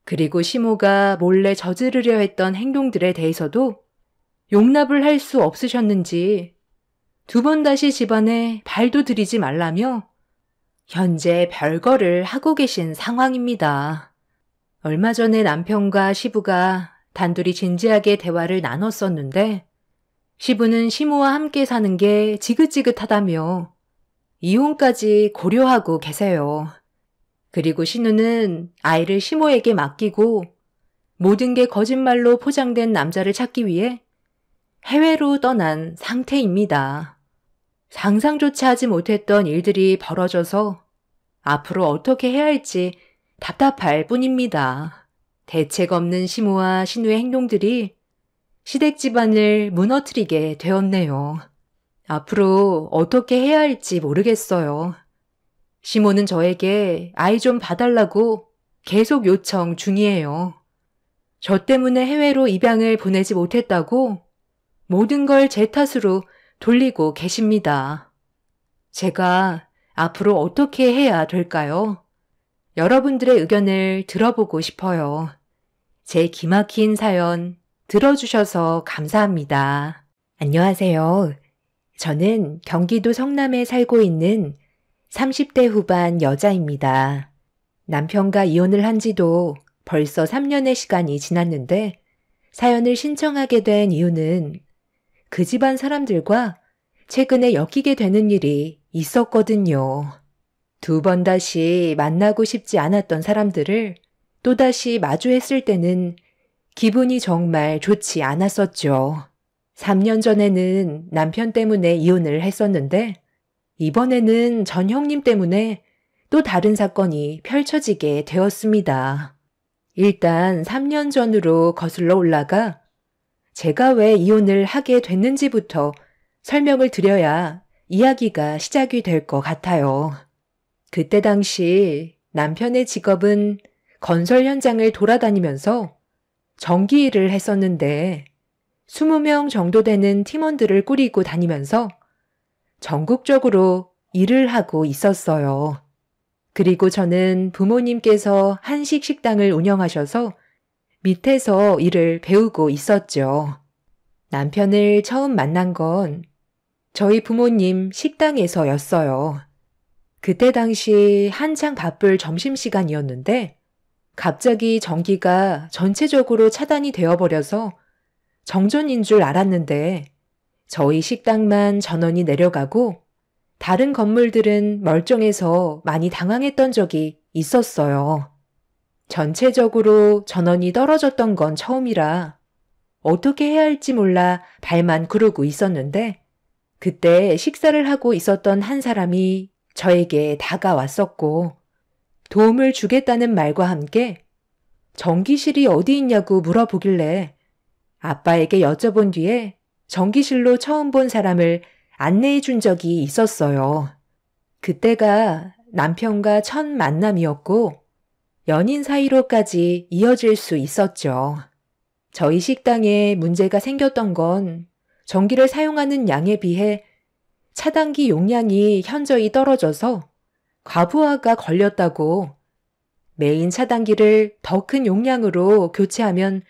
그리고 시모가 몰래 저지르려 했던 행동들에 대해서도 용납을 할 수 없으셨는지 두 번 다시 집안에 발도 들이지 말라며 현재 별거를 하고 계신 상황입니다. 얼마 전에 남편과 시부가 단둘이 진지하게 대화를 나눴었는데 시부는 시모와 함께 사는 게 지긋지긋하다며 이혼까지 고려하고 계세요. 그리고 신우는 아이를 시모에게 맡기고 모든 게 거짓말로 포장된 남자를 찾기 위해 해외로 떠난 상태입니다. 상상조차 하지 못했던 일들이 벌어져서 앞으로 어떻게 해야 할지 답답할 뿐입니다. 대책 없는 시모와 신우의 행동들이 시댁 집안을 무너뜨리게 되었네요. 앞으로 어떻게 해야 할지 모르겠어요. 시모는 저에게 아이 좀 봐달라고 계속 요청 중이에요. 저 때문에 해외로 입양을 보내지 못했다고 모든 걸 제 탓으로 돌리고 계십니다. 제가 앞으로 어떻게 해야 될까요? 여러분들의 의견을 들어보고 싶어요. 제 기막힌 사연 들어주셔서 감사합니다. 안녕하세요. 저는 경기도 성남에 살고 있는 30대 후반 여자입니다. 남편과 이혼을 한 지도 벌써 3년의 시간이 지났는데 사연을 신청하게 된 이유는 그 집안 사람들과 최근에 엮이게 되는 일이 있었거든요. 2번 다시 만나고 싶지 않았던 사람들을 또다시 마주했을 때는 기분이 정말 좋지 않았었죠. 3년 전에는 남편 때문에 이혼을 했었는데 이번에는 전 형님 때문에 또 다른 사건이 펼쳐지게 되었습니다. 일단 3년 전으로 거슬러 올라가 제가 왜 이혼을 하게 됐는지부터 설명을 드려야 이야기가 시작이 될 것 같아요. 그때 당시 남편의 직업은 건설 현장을 돌아다니면서 전기 일을 했었는데 20명 정도 되는 팀원들을 꾸리고 다니면서 전국적으로 일을 하고 있었어요. 그리고 저는 부모님께서 한식 식당을 운영하셔서 밑에서 일을 배우고 있었죠. 남편을 처음 만난 건 저희 부모님 식당에서였어요. 그때 당시 한창 바쁠 점심시간이었는데 갑자기 전기가 전체적으로 차단이 되어버려서 정전인 줄 알았는데 저희 식당만 전원이 내려가고 다른 건물들은 멀쩡해서 많이 당황했던 적이 있었어요. 전체적으로 전원이 떨어졌던 건 처음이라 어떻게 해야 할지 몰라 발만 구르고 있었는데 그때 식사를 하고 있었던 한 사람이 저에게 다가왔었고 도움을 주겠다는 말과 함께 전기실이 어디 있냐고 물어보길래 아빠에게 여쭤본 뒤에 전기실로 처음 본 사람을 안내해 준 적이 있었어요. 그때가 남편과 첫 만남이었고 연인 사이로까지 이어질 수 있었죠. 저희 식당에 문제가 생겼던 건 전기를 사용하는 양에 비해 차단기 용량이 현저히 떨어져서 과부하가 걸렸다고 메인 차단기를 더 큰 용량으로 교체하면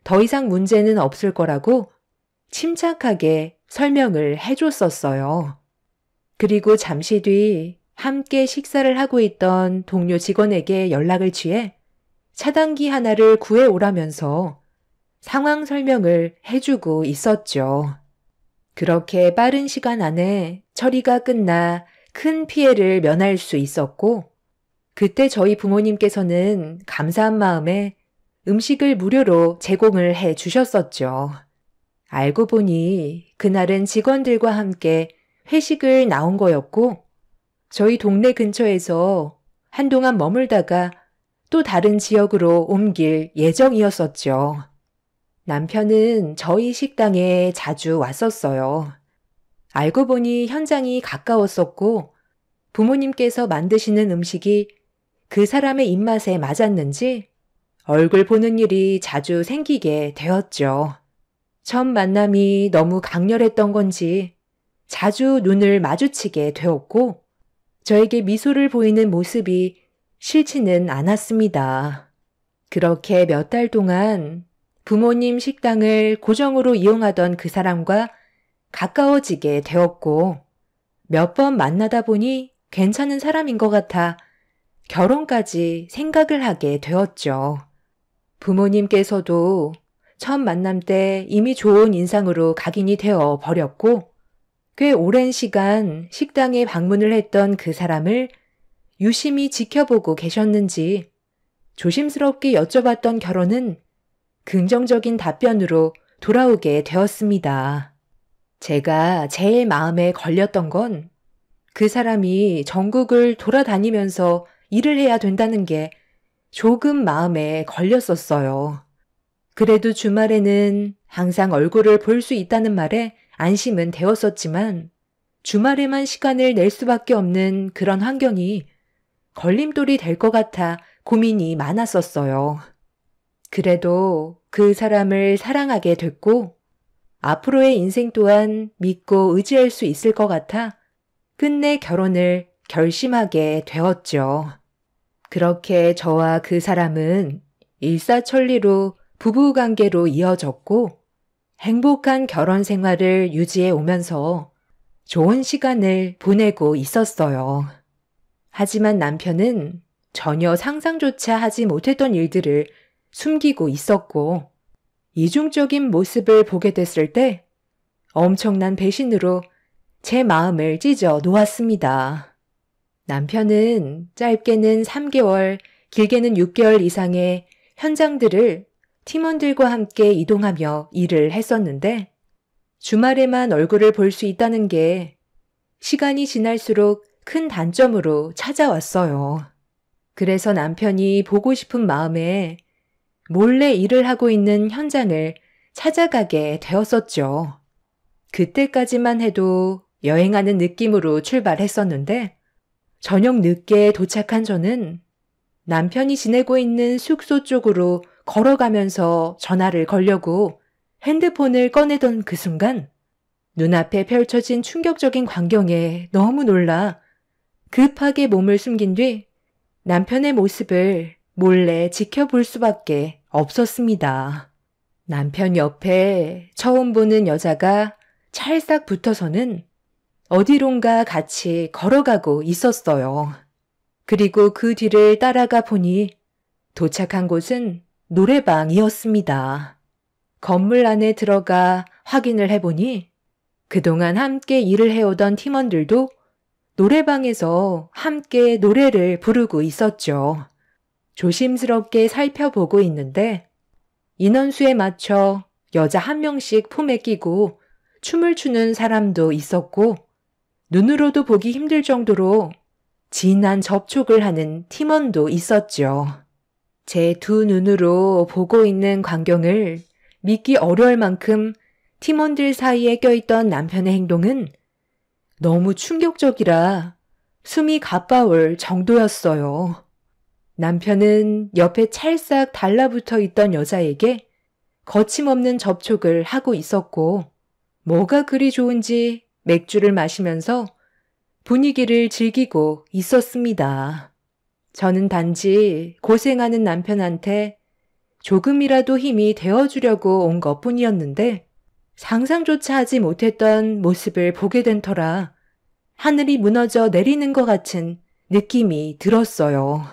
더 이상 문제는 없을 거라고 침착하게 설명을 해줬었어요. 그리고 잠시 뒤 함께 식사를 하고 있던 동료 직원에게 연락을 취해 차단기 하나를 구해오라면서 상황 설명을 해주고 있었죠. 그렇게 빠른 시간 안에 처리가 끝나 큰 피해를 면할 수 있었고 그때 저희 부모님께서는 감사한 마음에 음식을 무료로 제공을 해 주셨었죠. 알고 보니 그날은 직원들과 함께 회식을 나온 거였고 저희 동네 근처에서 한동안 머물다가 또 다른 지역으로 옮길 예정이었었죠. 남편은 저희 식당에 자주 왔었어요. 알고 보니 현장이 가까웠었고 부모님께서 만드시는 음식이 그 사람의 입맛에 맞았는지 얼굴 보는 일이 자주 생기게 되었죠. 첫 만남이 너무 강렬했던 건지 자주 눈을 마주치게 되었고 저에게 미소를 보이는 모습이 싫지는 않았습니다. 그렇게 몇 달 동안 부모님 식당을 고정으로 이용하던 그 사람과 가까워지게 되었고 몇 번 만나다 보니 괜찮은 사람인 것 같아 결혼까지 생각을 하게 되었죠. 부모님께서도 첫 만남 때 이미 좋은 인상으로 각인이 되어 버렸고 꽤 오랜 시간 식당에 방문을 했던 그 사람을 유심히 지켜보고 계셨는지 조심스럽게 여쭤봤던 결혼은 긍정적인 답변으로 돌아오게 되었습니다. 제가 제일 마음에 걸렸던 건 그 사람이 전국을 돌아다니면서 일을 해야 된다는 게 조금 마음에 걸렸었어요. 그래도 주말에는 항상 얼굴을 볼 수 있다는 말에 안심은 되었었지만 주말에만 시간을 낼 수밖에 없는 그런 환경이 걸림돌이 될 것 같아 고민이 많았었어요. 그래도 그 사람을 사랑하게 됐고 앞으로의 인생 또한 믿고 의지할 수 있을 것 같아 끝내 결혼을 결심하게 되었죠. 그렇게 저와 그 사람은 일사천리로 부부관계로 이어졌고 행복한 결혼 생활을 유지해 오면서 좋은 시간을 보내고 있었어요. 하지만 남편은 전혀 상상조차 하지 못했던 일들을 숨기고 있었고 이중적인 모습을 보게 됐을 때 엄청난 배신으로 제 마음을 찢어 놓았습니다. 남편은 짧게는 3개월, 길게는 6개월 이상의 현장들을 팀원들과 함께 이동하며 일을 했었는데 주말에만 얼굴을 볼 수 있다는 게 시간이 지날수록 큰 단점으로 찾아왔어요. 그래서 남편이 보고 싶은 마음에 몰래 일을 하고 있는 현장을 찾아가게 되었었죠. 그때까지만 해도 여행하는 느낌으로 출발했었는데 저녁 늦게 도착한 저는 남편이 지내고 있는 숙소 쪽으로 걸어가면서 전화를 걸려고 핸드폰을 꺼내던 그 순간 눈앞에 펼쳐진 충격적인 광경에 너무 놀라 급하게 몸을 숨긴 뒤 남편의 모습을 몰래 지켜볼 수밖에 없었습니다. 남편 옆에 처음 보는 여자가 찰싹 붙어서는 어디론가 같이 걸어가고 있었어요. 그리고 그 뒤를 따라가 보니 도착한 곳은 노래방이었습니다. 건물 안에 들어가 확인을 해보니 그동안 함께 일을 해오던 팀원들도 노래방에서 함께 노래를 부르고 있었죠. 조심스럽게 살펴보고 있는데 인원수에 맞춰 여자 한 명씩 품에 끼고 춤을 추는 사람도 있었고 눈으로도 보기 힘들 정도로 진한 접촉을 하는 팀원도 있었죠. 제 두 눈으로 보고 있는 광경을 믿기 어려울 만큼 팀원들 사이에 껴있던 남편의 행동은 너무 충격적이라 숨이 가빠올 정도였어요. 남편은 옆에 찰싹 달라붙어 있던 여자에게 거침없는 접촉을 하고 있었고 뭐가 그리 좋은지 맥주를 마시면서 분위기를 즐기고 있었습니다. 저는 단지 고생하는 남편한테 조금이라도 힘이 되어주려고 온 것뿐이었는데 상상조차 하지 못했던 모습을 보게 된 터라 하늘이 무너져 내리는 것 같은 느낌이 들었어요.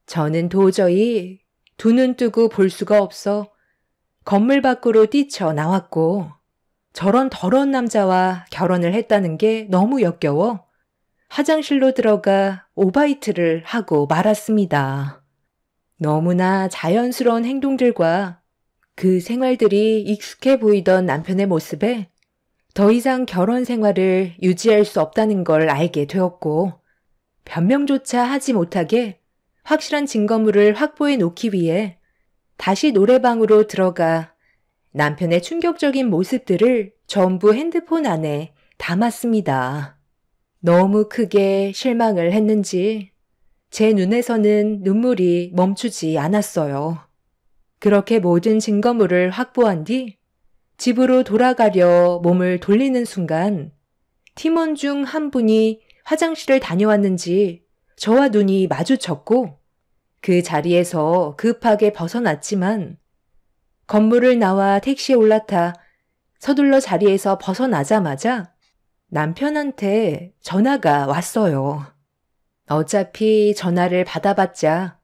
저는 도저히 두 눈 뜨고 볼 수가 없어 건물 밖으로 뛰쳐나왔고 저런 더러운 남자와 결혼을 했다는 게 너무 역겨워 화장실로 들어가 오바이트를 하고 말았습니다. 너무나 자연스러운 행동들과 그 생활들이 익숙해 보이던 남편의 모습에 더 이상 결혼 생활을 유지할 수 없다는 걸 알게 되었고 변명조차 하지 못하게 확실한 증거물을 확보해 놓기 위해 다시 노래방으로 들어가 남편의 충격적인 모습들을 전부 핸드폰 안에 담았습니다. 너무 크게 실망을 했는지 제 눈에서는 눈물이 멈추지 않았어요. 그렇게 모든 증거물을 확보한 뒤 집으로 돌아가려 몸을 돌리는 순간 팀원 중 한 분이 화장실을 다녀왔는지 저와 눈이 마주쳤고 그 자리에서 급하게 벗어났지만 건물을 나와 택시에 올라타 서둘러 자리에서 벗어나자마자 남편한테 전화가 왔어요. 어차피 전화를 받아봤자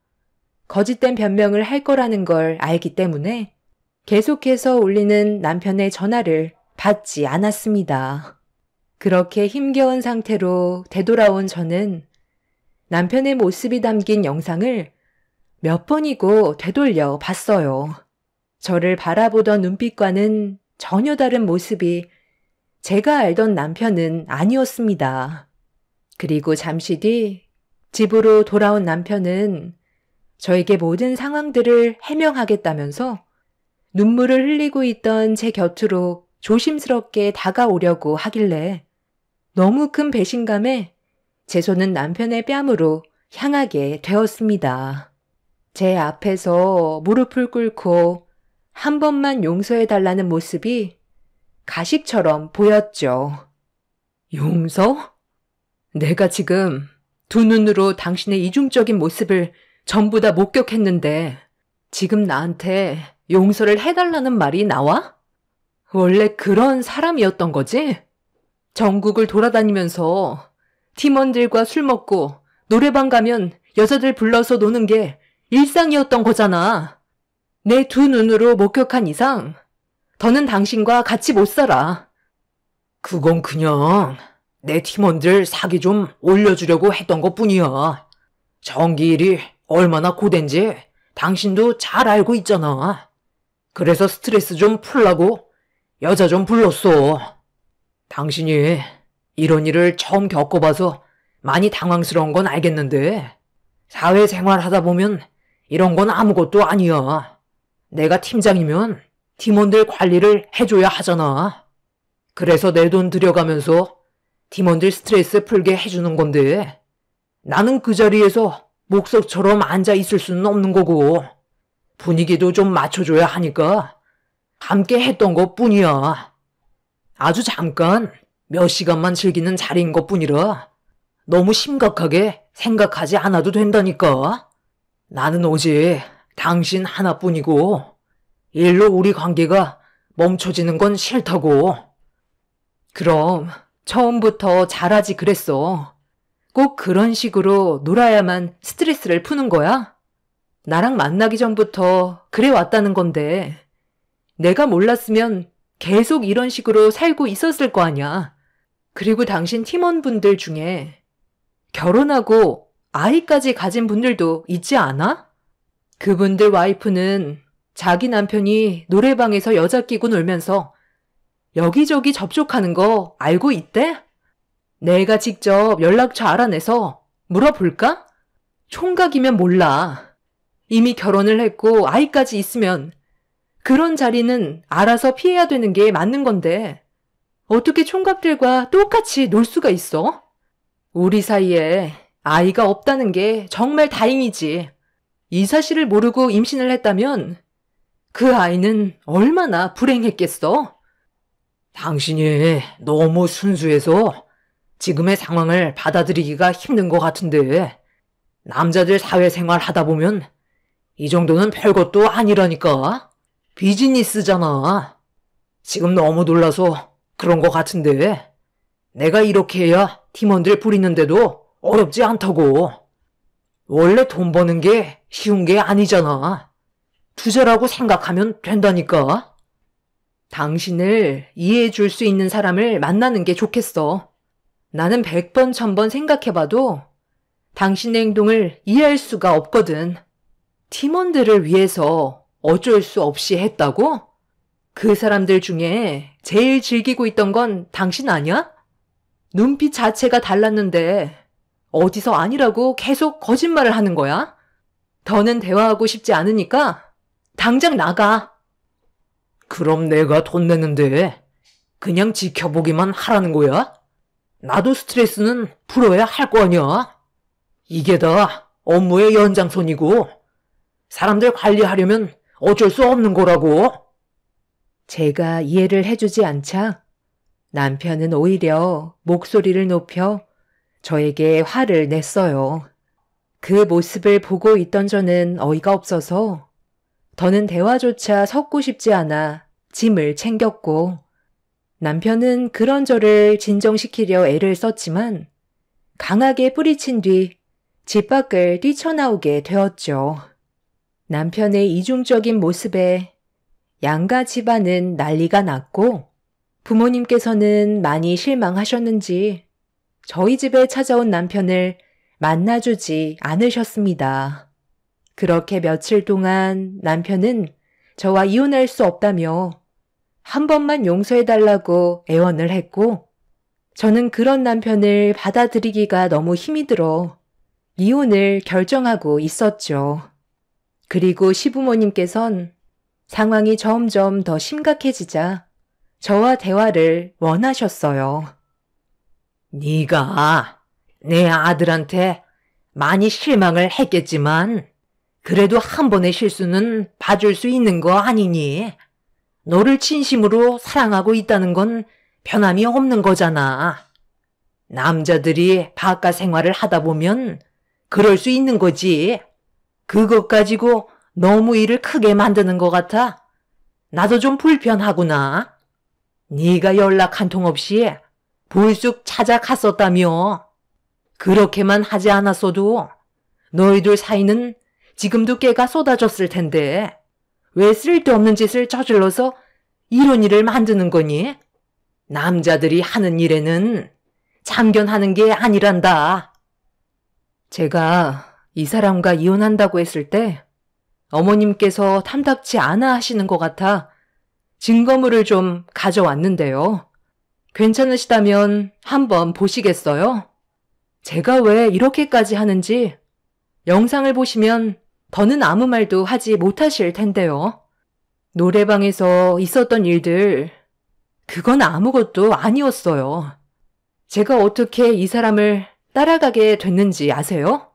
거짓된 변명을 할 거라는 걸 알기 때문에 계속해서 울리는 남편의 전화를 받지 않았습니다. 그렇게 힘겨운 상태로 되돌아온 저는 남편의 모습이 담긴 영상을 몇 번이고 되돌려 봤어요. 저를 바라보던 눈빛과는 전혀 다른 모습이 제가 알던 남편은 아니었습니다. 그리고 잠시 뒤 집으로 돌아온 남편은 저에게 모든 상황들을 해명하겠다면서 눈물을 흘리고 있던 제 곁으로 조심스럽게 다가오려고 하길래 너무 큰 배신감에 제 손은 남편의 뺨으로 향하게 되었습니다. 제 앞에서 무릎을 꿇고 한 번만 용서해달라는 모습이 가식처럼 보였죠. 용서? 내가 지금 두 눈으로 당신의 이중적인 모습을 전부 다 목격했는데 지금 나한테 용서를 해달라는 말이 나와? 원래 그런 사람이었던 거지? 전국을 돌아다니면서 팀원들과 술 먹고 노래방 가면 여자들 불러서 노는 게 일상이었던 거잖아. 내 두 눈으로 목격한 이상 더는 당신과 같이 못 살아. 그건 그냥 내 팀원들 사기 좀 올려주려고 했던 것뿐이야. 정기일이 얼마나 고된지 당신도 잘 알고 있잖아. 그래서 스트레스 좀 풀라고 여자 좀 불렀어. 당신이 이런 일을 처음 겪어봐서 많이 당황스러운 건 알겠는데 사회생활 하다 보면 이런 건 아무것도 아니야. 내가 팀장이면 팀원들 관리를 해줘야 하잖아. 그래서 내 돈 들여가면서 팀원들 스트레스 풀게 해주는 건데 나는 그 자리에서 목석처럼 앉아 있을 수는 없는 거고 분위기도 좀 맞춰줘야 하니까 함께 했던 것뿐이야. 아주 잠깐 몇 시간만 즐기는 자리인 것뿐이라 너무 심각하게 생각하지 않아도 된다니까. 나는 오직 당신 하나뿐이고 일로 우리 관계가 멈춰지는 건 싫다고. 그럼 처음부터 잘하지 그랬어. 꼭 그런 식으로 놀아야만 스트레스를 푸는 거야? 나랑 만나기 전부터 그래 왔다는 건데 내가 몰랐으면 계속 이런 식으로 살고 있었을 거 아니야. 그리고 당신 팀원분들 중에 결혼하고 아이까지 가진 분들도 있지 않아? 그분들 와이프는 자기 남편이 노래방에서 여자 끼고 놀면서 여기저기 접촉하는 거 알고 있대? 내가 직접 연락처 알아내서 물어볼까? 총각이면 몰라. 이미 결혼을 했고 아이까지 있으면 그런 자리는 알아서 피해야 되는 게 맞는 건데 어떻게 총각들과 똑같이 놀 수가 있어? 우리 사이에 아이가 없다는 게 정말 다행이지. 이 사실을 모르고 임신을 했다면 그 아이는 얼마나 불행했겠어? 당신이 너무 순수해서 지금의 상황을 받아들이기가 힘든 것 같은데 남자들 사회생활 하다 보면 이 정도는 별것도 아니라니까. 비즈니스잖아. 지금 너무 놀라서 그런 것 같은데 내가 이렇게 해야 팀원들 부리는데도 어렵지 않다고. 원래 돈 버는 게 쉬운 게 아니잖아. 투자라고 생각하면 된다니까. 당신을 이해해 줄 수 있는 사람을 만나는 게 좋겠어. 나는 100번, 1000번 생각해봐도 당신의 행동을 이해할 수가 없거든. 팀원들을 위해서 어쩔 수 없이 했다고? 그 사람들 중에 제일 즐기고 있던 건 당신 아니야? 눈빛 자체가 달랐는데 어디서 아니라고 계속 거짓말을 하는 거야? 더는 대화하고 싶지 않으니까 당장 나가. 그럼 내가 돈 내는데 그냥 지켜보기만 하라는 거야? 나도 스트레스는 풀어야 할 거 아니야. 이게 다 업무의 연장선이고 사람들 관리하려면 어쩔 수 없는 거라고. 제가 이해를 해주지 않자 남편은 오히려 목소리를 높여 저에게 화를 냈어요. 그 모습을 보고 있던 저는 어이가 없어서 더는 대화조차 섞고 싶지 않아 짐을 챙겼고 남편은 그런 저를 진정시키려 애를 썼지만 강하게 뿌리친 뒤 집 밖을 뛰쳐나오게 되었죠. 남편의 이중적인 모습에 양가 집안은 난리가 났고 부모님께서는 많이 실망하셨는지 저희 집에 찾아온 남편을 만나주지 않으셨습니다. 그렇게 며칠 동안 남편은 저와 이혼할 수 없다며 한 번만 용서해달라고 애원을 했고 저는 그런 남편을 받아들이기가 너무 힘이 들어 이혼을 결정하고 있었죠. 그리고 시부모님께선 상황이 점점 더 심각해지자 저와 대화를 원하셨어요. 네가 내 아들한테 많이 실망을 했겠지만 그래도 한 번의 실수는 봐줄 수 있는 거 아니니? 너를 진심으로 사랑하고 있다는 건 변함이 없는 거잖아. 남자들이 바깥 생활을 하다 보면 그럴 수 있는 거지. 그것 가지고 너무 일을 크게 만드는 것 같아. 나도 좀 불편하구나. 네가 연락 한 통 없이 불쑥 찾아갔었다며. 그렇게만 하지 않았어도 너희들 사이는 지금도 깨가 쏟아졌을 텐데 왜 쓸데없는 짓을 저질러서 이런 일을 만드는 거니? 남자들이 하는 일에는 참견하는 게 아니란다. 제가 이 사람과 이혼한다고 했을 때 어머님께서 탐탁치 않아 하시는 것 같아 증거물을 좀 가져왔는데요. 괜찮으시다면 한번 보시겠어요? 제가 왜 이렇게까지 하는지 영상을 보시면 더는 아무 말도 하지 못하실 텐데요. 노래방에서 있었던 일들, 그건 아무것도 아니었어요. 제가 어떻게 이 사람을 따라가게 됐는지 아세요?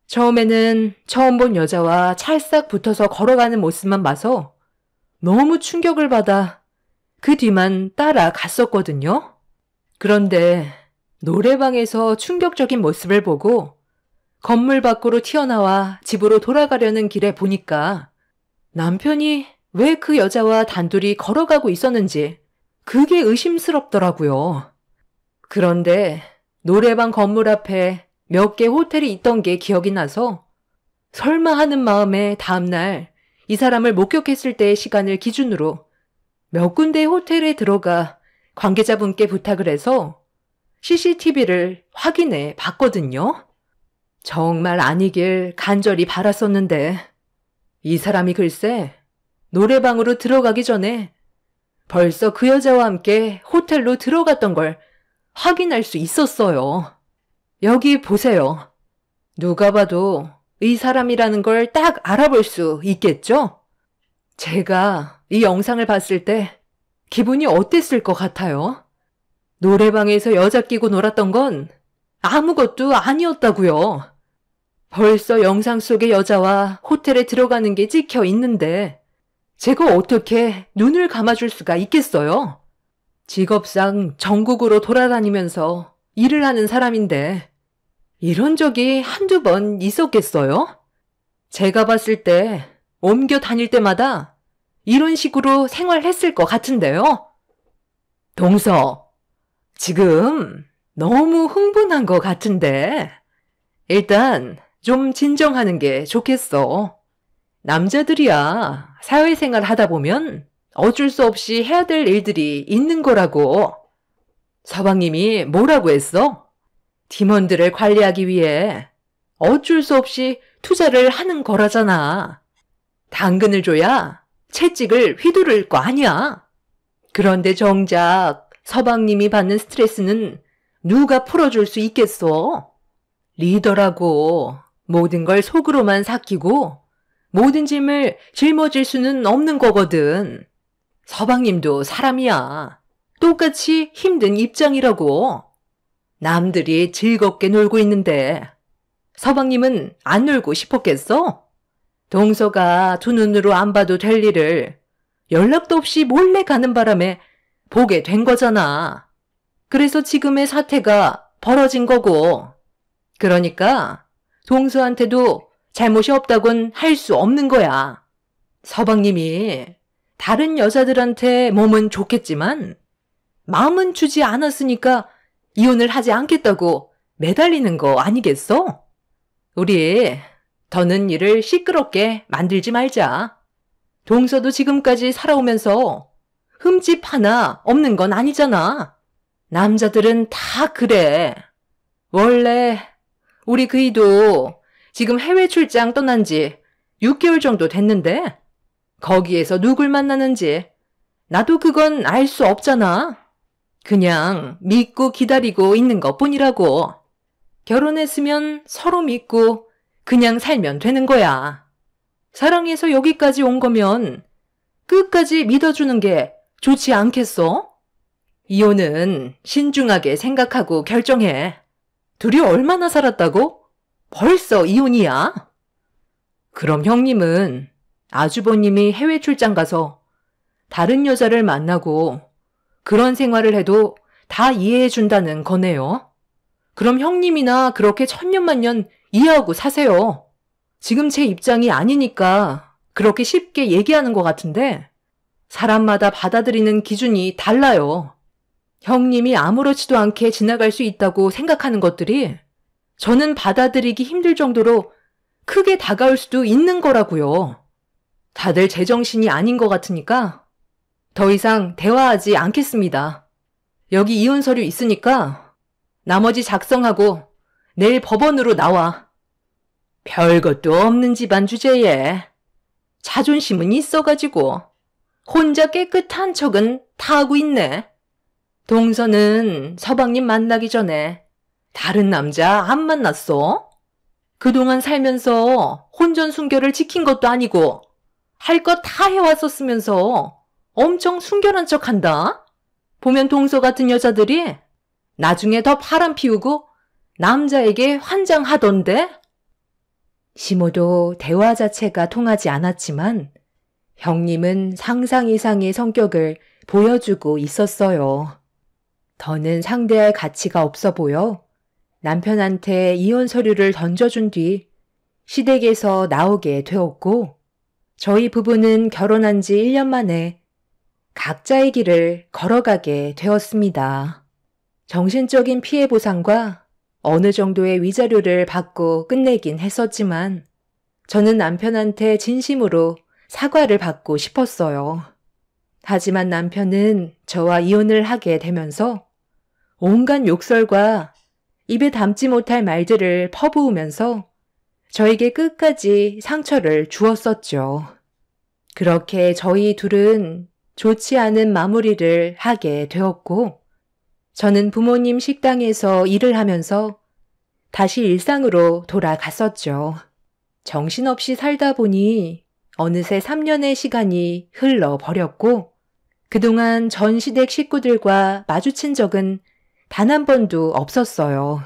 처음에는 처음 본 여자와 찰싹 붙어서 걸어가는 모습만 봐서 너무 충격을 받아 그 뒤만 따라갔었거든요. 그런데 노래방에서 충격적인 모습을 보고 건물 밖으로 튀어나와 집으로 돌아가려는 길에 보니까 남편이 왜 그 여자와 단둘이 걸어가고 있었는지 그게 의심스럽더라고요. 그런데 노래방 건물 앞에 몇 개 호텔이 있던 게 기억이 나서 설마 하는 마음에 다음날 이 사람을 목격했을 때의 시간을 기준으로 몇 군데의 호텔에 들어가 관계자분께 부탁을 해서 CCTV를 확인해 봤거든요. 정말 아니길 간절히 바랐었는데 이 사람이 글쎄 노래방으로 들어가기 전에 벌써 그 여자와 함께 호텔로 들어갔던 걸 확인할 수 있었어요. 여기 보세요. 누가 봐도 이 사람이라는 걸 딱 알아볼 수 있겠죠? 제가 이 영상을 봤을 때 기분이 어땠을 것 같아요? 노래방에서 여자 끼고 놀았던 건 아무것도 아니었다고요. 벌써 영상 속의 여자와 호텔에 들어가는 게 찍혀 있는데 제가 어떻게 눈을 감아줄 수가 있겠어요? 직업상 전국으로 돌아다니면서 일을 하는 사람인데 이런 적이 한두 번 있었겠어요? 제가 봤을 때 옮겨 다닐 때마다 이런 식으로 생활했을 것 같은데요. 동서, 지금 너무 흥분한 것 같은데 일단 좀 진정하는 게 좋겠어. 남자들이야 사회생활 하다 보면 어쩔 수 없이 해야 될 일들이 있는 거라고. 서방님이 뭐라고 했어? 팀원들을 관리하기 위해 어쩔 수 없이 투자를 하는 거라잖아. 당근을 줘야 채찍을 휘두를 거 아니야. 그런데 정작 서방님이 받는 스트레스는 누가 풀어줄 수 있겠어? 리더라고 모든 걸 속으로만 삭히고 모든 짐을 짊어질 수는 없는 거거든. 서방님도 사람이야. 똑같이 힘든 입장이라고. 남들이 즐겁게 놀고 있는데 서방님은 안 놀고 싶었겠어? 동서가 두 눈으로 안 봐도 될 일을 연락도 없이 몰래 가는 바람에 보게 된 거잖아. 그래서 지금의 사태가 벌어진 거고. 그러니까 동서한테도 잘못이 없다곤 할 수 없는 거야. 서방님이 다른 여자들한테 몸은 좋겠지만 마음은 주지 않았으니까 이혼을 하지 않겠다고 매달리는 거 아니겠어? 우리 더는 일을 시끄럽게 만들지 말자. 동서도 지금까지 살아오면서 흠집 하나 없는 건 아니잖아. 남자들은 다 그래. 원래 우리 그이도 지금 해외 출장 떠난 지 6개월 정도 됐는데 거기에서 누굴 만나는지 나도 그건 알 수 없잖아. 그냥 믿고 기다리고 있는 것뿐이라고. 결혼했으면 서로 믿고 그냥 살면 되는 거야. 사랑해서 여기까지 온 거면 끝까지 믿어주는 게 좋지 않겠어? 이혼은 신중하게 생각하고 결정해. 둘이 얼마나 살았다고? 벌써 이혼이야? 그럼 형님은 아주버님이 해외 출장 가서 다른 여자를 만나고 그런 생활을 해도 다 이해해 준다는 거네요. 그럼 형님이나 그렇게 천년만년 이해하고 사세요. 지금 제 입장이 아니니까 그렇게 쉽게 얘기하는 것 같은데 사람마다 받아들이는 기준이 달라요. 형님이 아무렇지도 않게 지나갈 수 있다고 생각하는 것들이 저는 받아들이기 힘들 정도로 크게 다가올 수도 있는 거라고요. 다들 제정신이 아닌 것 같으니까 더 이상 대화하지 않겠습니다. 여기 이혼 서류 있으니까 나머지 작성하고 내일 법원으로 나와. 별것도 없는 집안 주제에 자존심은 있어가지고 혼자 깨끗한 척은 다 하고 있네. 동서는 서방님 만나기 전에 다른 남자 안 만났어? 그동안 살면서 혼전순결을 지킨 것도 아니고 할 것 다 해왔었으면서 엄청 순결한 척한다. 보면 동서 같은 여자들이 나중에 더 바람 피우고 남자에게 환장하던데? 시모도 대화 자체가 통하지 않았지만 형님은 상상 이상의 성격을 보여주고 있었어요. 더는 상대할 가치가 없어 보여 남편한테 이혼 서류를 던져준 뒤 시댁에서 나오게 되었고 저희 부부는 결혼한 지 1년 만에 각자의 길을 걸어가게 되었습니다. 정신적인 피해 보상과 어느 정도의 위자료를 받고 끝내긴 했었지만 저는 남편한테 진심으로 사과를 받고 싶었어요. 하지만 남편은 저와 이혼을 하게 되면서 온갖 욕설과 입에 담지 못할 말들을 퍼부으면서 저에게 끝까지 상처를 주었었죠. 그렇게 저희 둘은 좋지 않은 마무리를 하게 되었고 저는 부모님 식당에서 일을 하면서 다시 일상으로 돌아갔었죠. 정신없이 살다 보니 어느새 3년의 시간이 흘러버렸고 그동안 전 시댁 식구들과 마주친 적은 단 한 번도 없었어요.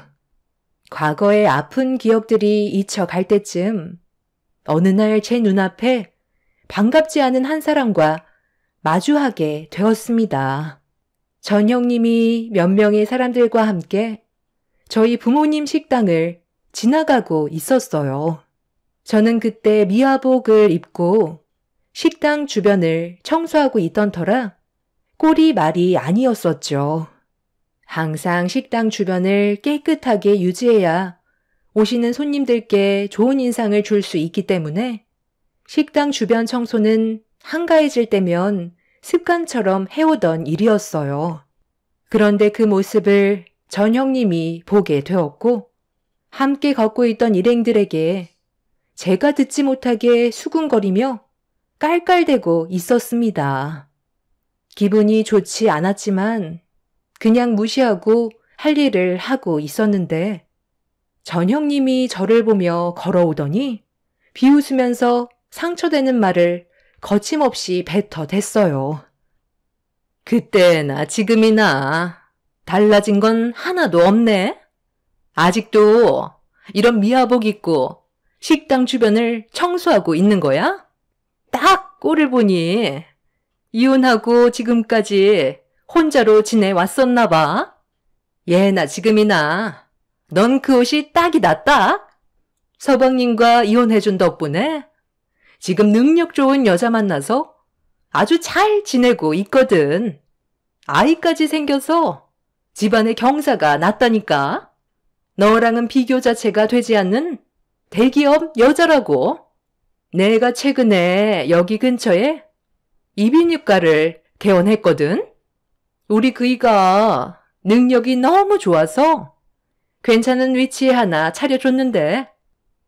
과거의 아픈 기억들이 잊혀갈 때쯤 어느 날 제 눈앞에 반갑지 않은 한 사람과 마주하게 되었습니다. 전 형님이 몇 명의 사람들과 함께 저희 부모님 식당을 지나가고 있었어요. 저는 그때 미화복을 입고 식당 주변을 청소하고 있던 터라 꼴이 말이 아니었었죠. 항상 식당 주변을 깨끗하게 유지해야 오시는 손님들께 좋은 인상을 줄 수 있기 때문에 식당 주변 청소는 한가해질 때면 습관처럼 해오던 일이었어요. 그런데 그 모습을 전 형님이 보게 되었고 함께 걷고 있던 일행들에게 제가 듣지 못하게 수군거리며 깔깔대고 있었습니다. 기분이 좋지 않았지만 그냥 무시하고 할 일을 하고 있었는데 전 형님이 저를 보며 걸어오더니 비웃으면서 상처되는 말을 거침없이 뱉어댔어요. 그때나 지금이나 달라진 건 하나도 없네. 아직도 이런 미화복 입고 식당 주변을 청소하고 있는 거야? 딱 꼴을 보니 이혼하고 지금까지 혼자로 지내왔었나 봐. 예나 지금이나 넌 그 옷이 딱이다 딱. 서방님과 이혼해준 덕분에 지금 능력 좋은 여자 만나서 아주 잘 지내고 있거든. 아이까지 생겨서 집안에 경사가 났다니까. 너랑은 비교 자체가 되지 않는 대기업 여자라고. 내가 최근에 여기 근처에 이비인후과를 개원했거든. 우리 그이가 능력이 너무 좋아서 괜찮은 위치에 하나 차려줬는데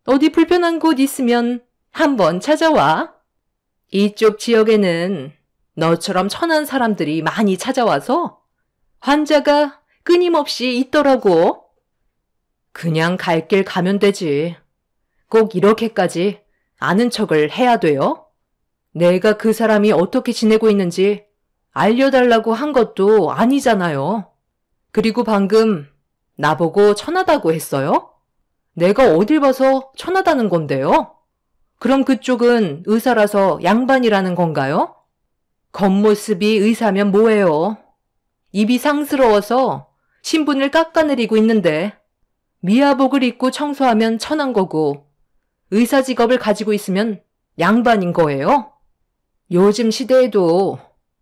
어디 불편한 곳 있으면 한번 찾아와. 이쪽 지역에는 너처럼 천한 사람들이 많이 찾아와서 환자가 끊임없이 있더라고. 그냥 갈 길 가면 되지. 꼭 이렇게까지 아는 척을 해야 돼요? 내가 그 사람이 어떻게 지내고 있는지 알려달라고 한 것도 아니잖아요. 그리고 방금 나보고 천하다고 했어요? 내가 어딜 봐서 천하다는 건데요? 그럼 그쪽은 의사라서 양반이라는 건가요? 겉모습이 의사면 뭐예요? 입이 상스러워서 신분을 깎아내리고 있는데 미아복을 입고 청소하면 천한 거고 의사 직업을 가지고 있으면 양반인 거예요? 요즘 시대에도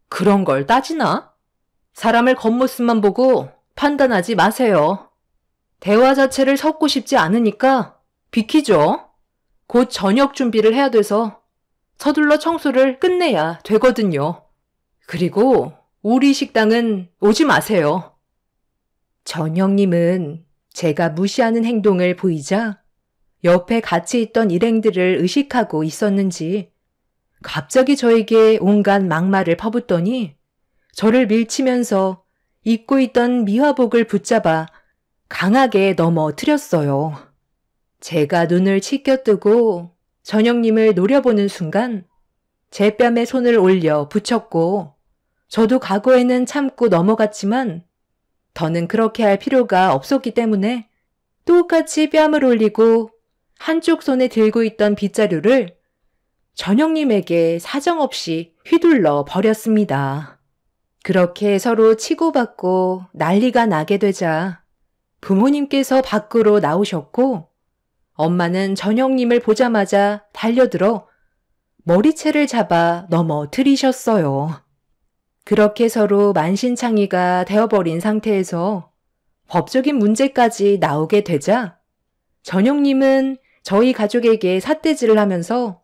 그런 걸 따지나? 사람을 겉모습만 보고 판단하지 마세요. 대화 자체를 섞고 싶지 않으니까 비키죠. 곧 저녁 준비를 해야 돼서 서둘러 청소를 끝내야 되거든요. 그리고 우리 식당은 오지 마세요. 전형님은 제가 무시하는 행동을 보이자 옆에 같이 있던 일행들을 의식하고 있었는지 갑자기 저에게 온갖 막말을 퍼붓더니 저를 밀치면서 입고 있던 미화복을 붙잡아 강하게 넘어뜨렸어요. 제가 눈을 치켜뜨고 전형님을 노려보는 순간 제 뺨에 손을 올려 붙였고 저도 과거에는 참고 넘어갔지만 더는 그렇게 할 필요가 없었기 때문에 똑같이 뺨을 올리고 한쪽 손에 들고 있던 빗자루를 전형님에게 사정없이 휘둘러 버렸습니다. 그렇게 서로 치고받고 난리가 나게 되자 부모님께서 밖으로 나오셨고 엄마는 전형님을 보자마자 달려들어 머리채를 잡아 넘어뜨리셨어요. 그렇게 서로 만신창이가 되어버린 상태에서 법적인 문제까지 나오게 되자 전형님은 저희 가족에게 삿대질을 하면서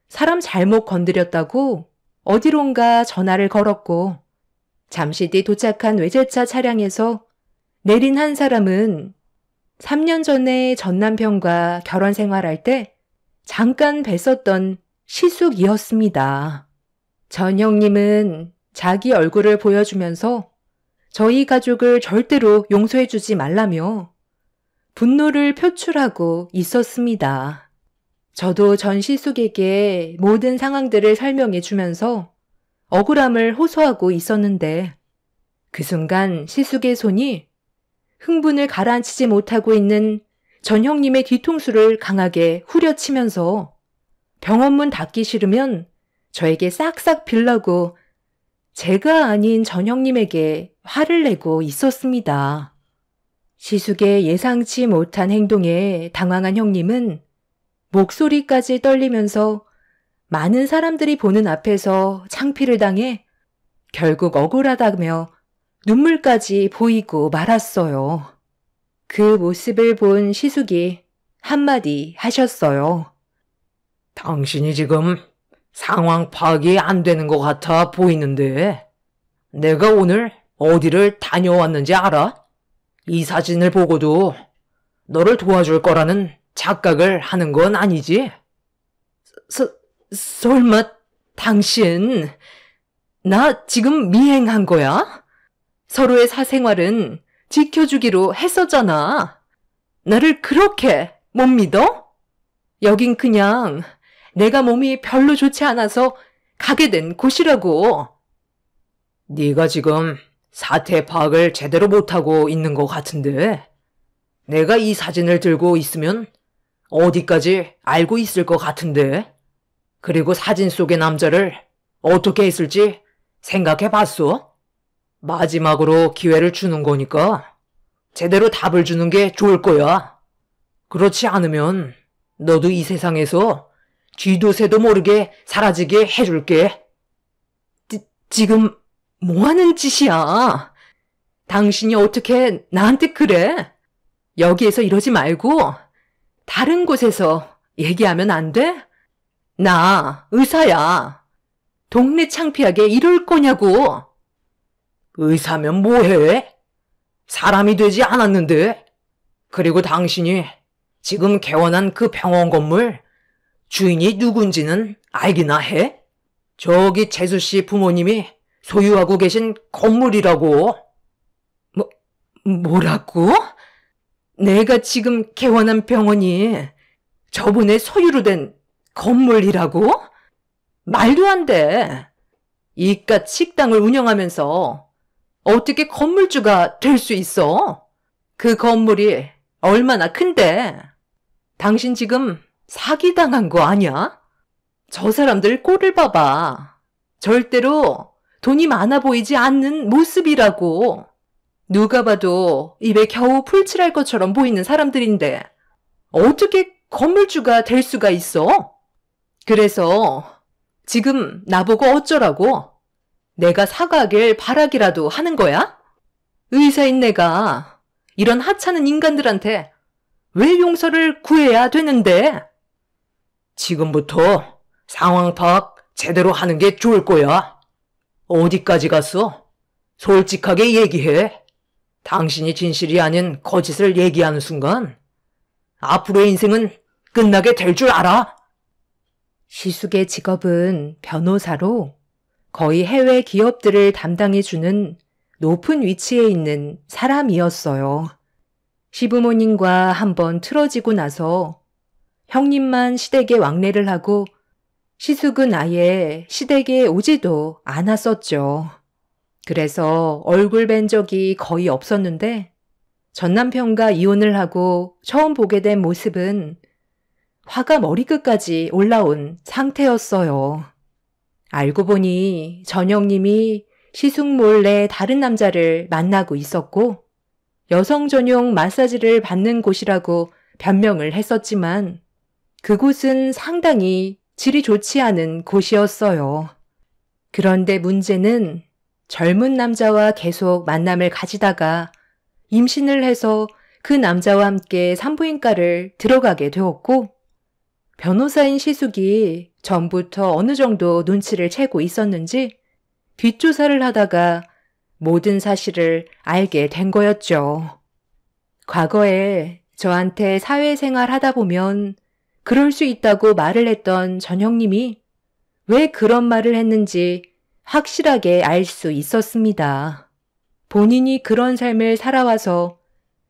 사람 잘못 건드렸다고 어디론가 전화를 걸었고 잠시 뒤 도착한 외제차 차량에서 내린 한 사람은 3년 전에 전 남편과 결혼 생활할 때 잠깐 뵀었던 시숙이었습니다. 전형님은 자기 얼굴을 보여주면서 저희 가족을 절대로 용서해주지 말라며 분노를 표출하고 있었습니다. 저도 전 시숙에게 모든 상황들을 설명해 주면서 억울함을 호소하고 있었는데 그 순간 시숙의 손이 흥분을 가라앉히지 못하고 있는 전형님의 뒤통수를 강하게 후려치면서 병원문 닫기 싫으면 저에게 싹싹 빌라고 제가 아닌 전형님에게 화를 내고 있었습니다. 시숙의 예상치 못한 행동에 당황한 형님은 목소리까지 떨리면서 많은 사람들이 보는 앞에서 창피를 당해 결국 억울하다며 눈물까지 보이고 말았어요. 그 모습을 본 시숙이 한마디 하셨어요. 당신이 지금 상황 파악이 안 되는 것 같아 보이는데 내가 오늘 어디를 다녀왔는지 알아? 이 사진을 보고도 너를 도와줄 거라는 착각을 하는 건 아니지? 설마 당신 나 지금 미행한 거야? 서로의 사생활은 지켜주기로 했었잖아. 나를 그렇게 못 믿어? 여긴 그냥 내가 몸이 별로 좋지 않아서 가게 된 곳이라고. 네가 지금 사태 파악을 제대로 못하고 있는 것 같은데 내가 이 사진을 들고 있으면 어디까지 알고 있을 것 같은데 그리고 사진 속의 남자를 어떻게 했을지 생각해 봤어? 마지막으로 기회를 주는 거니까 제대로 답을 주는 게 좋을 거야. 그렇지 않으면 너도 이 세상에서 쥐도 새도 모르게 사라지게 해줄게. 지금 뭐 하는 짓이야? 당신이 어떻게 나한테 그래? 여기에서 이러지 말고 다른 곳에서 얘기하면 안 돼? 나 의사야. 동네 창피하게 이럴 거냐고. 의사면 뭐해? 사람이 되지 않았는데. 그리고 당신이 지금 개원한 그 병원 건물 주인이 누군지는 알기나 해? 저기 재수 씨 부모님이 소유하고 계신 건물이라고. 뭐라고? 내가 지금 개원한 병원이 저분의 소유로 된 건물이라고? 말도 안 돼. 이깟 식당을 운영하면서 어떻게 건물주가 될 수 있어? 그 건물이 얼마나 큰데? 당신 지금 사기당한 거 아니야? 저 사람들 꼴을 봐봐. 절대로 돈이 많아 보이지 않는 모습이라고. 누가 봐도 입에 겨우 풀칠할 것처럼 보이는 사람들인데 어떻게 건물주가 될 수가 있어? 그래서 지금 나보고 어쩌라고? 내가 사과하길 바라기라도 하는 거야? 의사인 내가 이런 하찮은 인간들한테 왜 용서를 구해야 되는데? 지금부터 상황 파악 제대로 하는 게 좋을 거야. 어디까지 갔어? 솔직하게 얘기해. 당신이 진실이 아닌 거짓을 얘기하는 순간 앞으로의 인생은 끝나게 될 줄 알아. 시숙의 직업은 변호사로 거의 해외 기업들을 담당해주는 높은 위치에 있는 사람이었어요. 시부모님과 한번 틀어지고 나서 형님만 시댁에 왕래를 하고 시숙은 아예 시댁에 오지도 않았었죠. 그래서 얼굴 뵌 적이 거의 없었는데 전 남편과 이혼을 하고 처음 보게 된 모습은 화가 머리끝까지 올라온 상태였어요. 알고 보니 전 형님이 시숙 몰래 다른 남자를 만나고 있었고 여성 전용 마사지를 받는 곳이라고 변명을 했었지만 그곳은 상당히 질이 좋지 않은 곳이었어요. 그런데 문제는 젊은 남자와 계속 만남을 가지다가 임신을 해서 그 남자와 함께 산부인과를 들어가게 되었고 변호사인 시숙이 전부터 어느 정도 눈치를 채고 있었는지 뒷조사를 하다가 모든 사실을 알게 된 거였죠. 과거에 저한테 사회생활 하다 보면 그럴 수 있다고 말을 했던 전 형님이 왜 그런 말을 했는지 확실하게 알 수 있었습니다. 본인이 그런 삶을 살아와서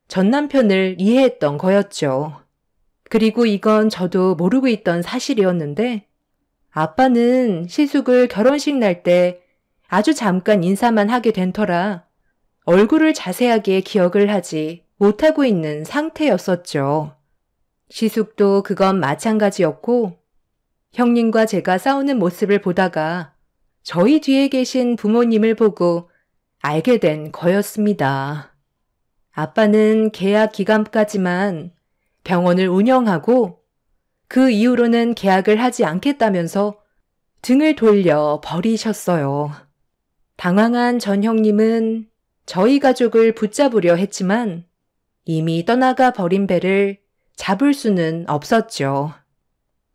전 남편을 이해했던 거였죠. 그리고 이건 저도 모르고 있던 사실이었는데 아빠는 시숙을 결혼식 날 때 아주 잠깐 인사만 하게 된 터라 얼굴을 자세하게 기억을 하지 못하고 있는 상태였었죠. 시숙도 그건 마찬가지였고 형님과 제가 싸우는 모습을 보다가 저희 뒤에 계신 부모님을 보고 알게 된 거였습니다. 아빠는 계약 기간까지만 병원을 운영하고 그 이후로는 계약을 하지 않겠다면서 등을 돌려 버리셨어요. 당황한 전 형님은 저희 가족을 붙잡으려 했지만 이미 떠나가 버린 배를 잡을 수는 없었죠.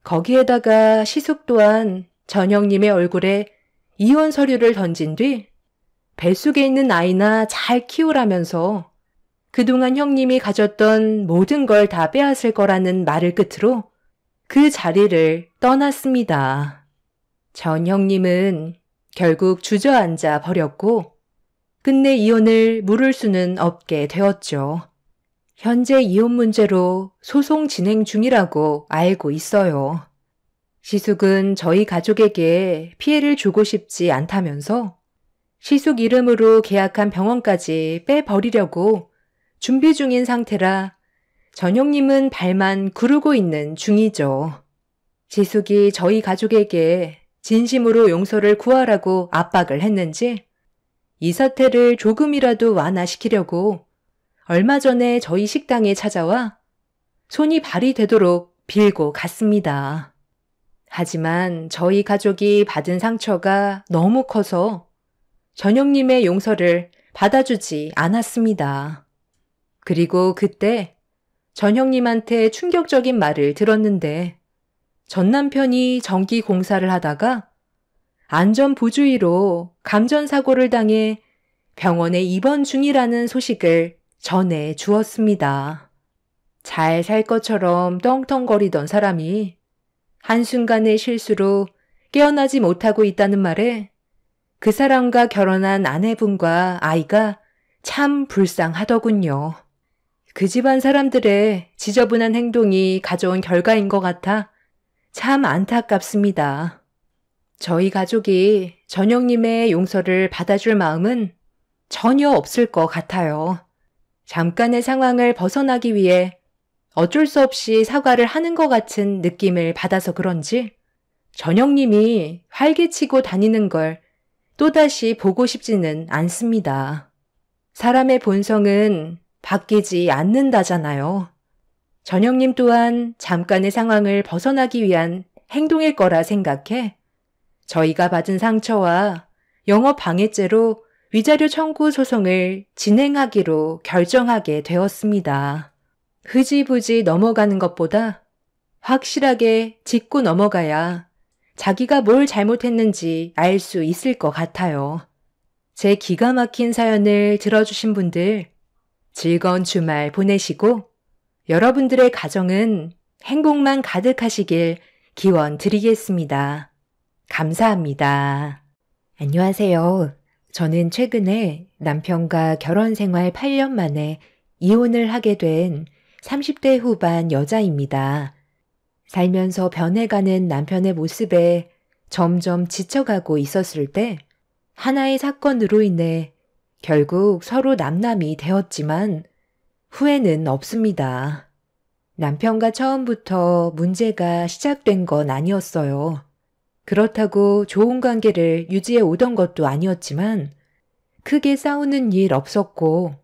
거기에다가 시숙 또한 전 형님의 얼굴에 이혼 서류를 던진 뒤 뱃속에 있는 아이나 잘 키우라면서 그동안 형님이 가졌던 모든 걸 다 빼앗을 거라는 말을 끝으로 그 자리를 떠났습니다. 전 형님은 결국 주저앉아 버렸고 끝내 이혼을 물을 수는 없게 되었죠. 현재 이혼 문제로 소송 진행 중이라고 알고 있어요. 시숙은 저희 가족에게 피해를 주고 싶지 않다면서 시숙 이름으로 계약한 병원까지 빼버리려고 준비 중인 상태라 전 형님은 발만 구르고 있는 중이죠. 시숙이 저희 가족에게 진심으로 용서를 구하라고 압박을 했는지 이 사태를 조금이라도 완화시키려고 얼마 전에 저희 식당에 찾아와 손이 발이 되도록 빌고 갔습니다. 하지만 저희 가족이 받은 상처가 너무 커서 전 형님의 용서를 받아주지 않았습니다. 그리고 그때 전 형님한테 충격적인 말을 들었는데 전 남편이 전기 공사를 하다가 안전부주의로 감전사고를 당해 병원에 입원 중이라는 소식을 전해 주었습니다. 잘 살 것처럼 떵떵거리던 사람이 한순간의 실수로 깨어나지 못하고 있다는 말에 그 사람과 결혼한 아내분과 아이가 참 불쌍하더군요. 그 집안 사람들의 지저분한 행동이 가져온 결과인 것 같아 참 안타깝습니다. 저희 가족이 전 형님의 용서를 받아줄 마음은 전혀 없을 것 같아요. 잠깐의 상황을 벗어나기 위해 어쩔 수 없이 사과를 하는 것 같은 느낌을 받아서 그런지 전 형님이 활개치고 다니는 걸 또다시 보고 싶지는 않습니다. 사람의 본성은 바뀌지 않는다잖아요. 전영님 또한 잠깐의 상황을 벗어나기 위한 행동일 거라 생각해 저희가 받은 상처와 영업 방해죄로 위자료 청구 소송을 진행하기로 결정하게 되었습니다. 흐지부지 넘어가는 것보다 확실하게 짚고 넘어가야 자기가 뭘 잘못했는지 알 수 있을 것 같아요. 제 기가 막힌 사연을 들어주신 분들 즐거운 주말 보내시고 여러분들의 가정은 행복만 가득하시길 기원 드리겠습니다. 감사합니다. 안녕하세요. 저는 최근에 남편과 결혼 생활 8년 만에 이혼을 하게 된 30대 후반 여자입니다. 살면서 변해가는 남편의 모습에 점점 지쳐가고 있었을 때 하나의 사건으로 인해 결국 서로 남남이 되었지만 후회는 없습니다. 남편과 처음부터 문제가 시작된 건 아니었어요. 그렇다고 좋은 관계를 유지해 오던 것도 아니었지만 크게 싸우는 일 없었고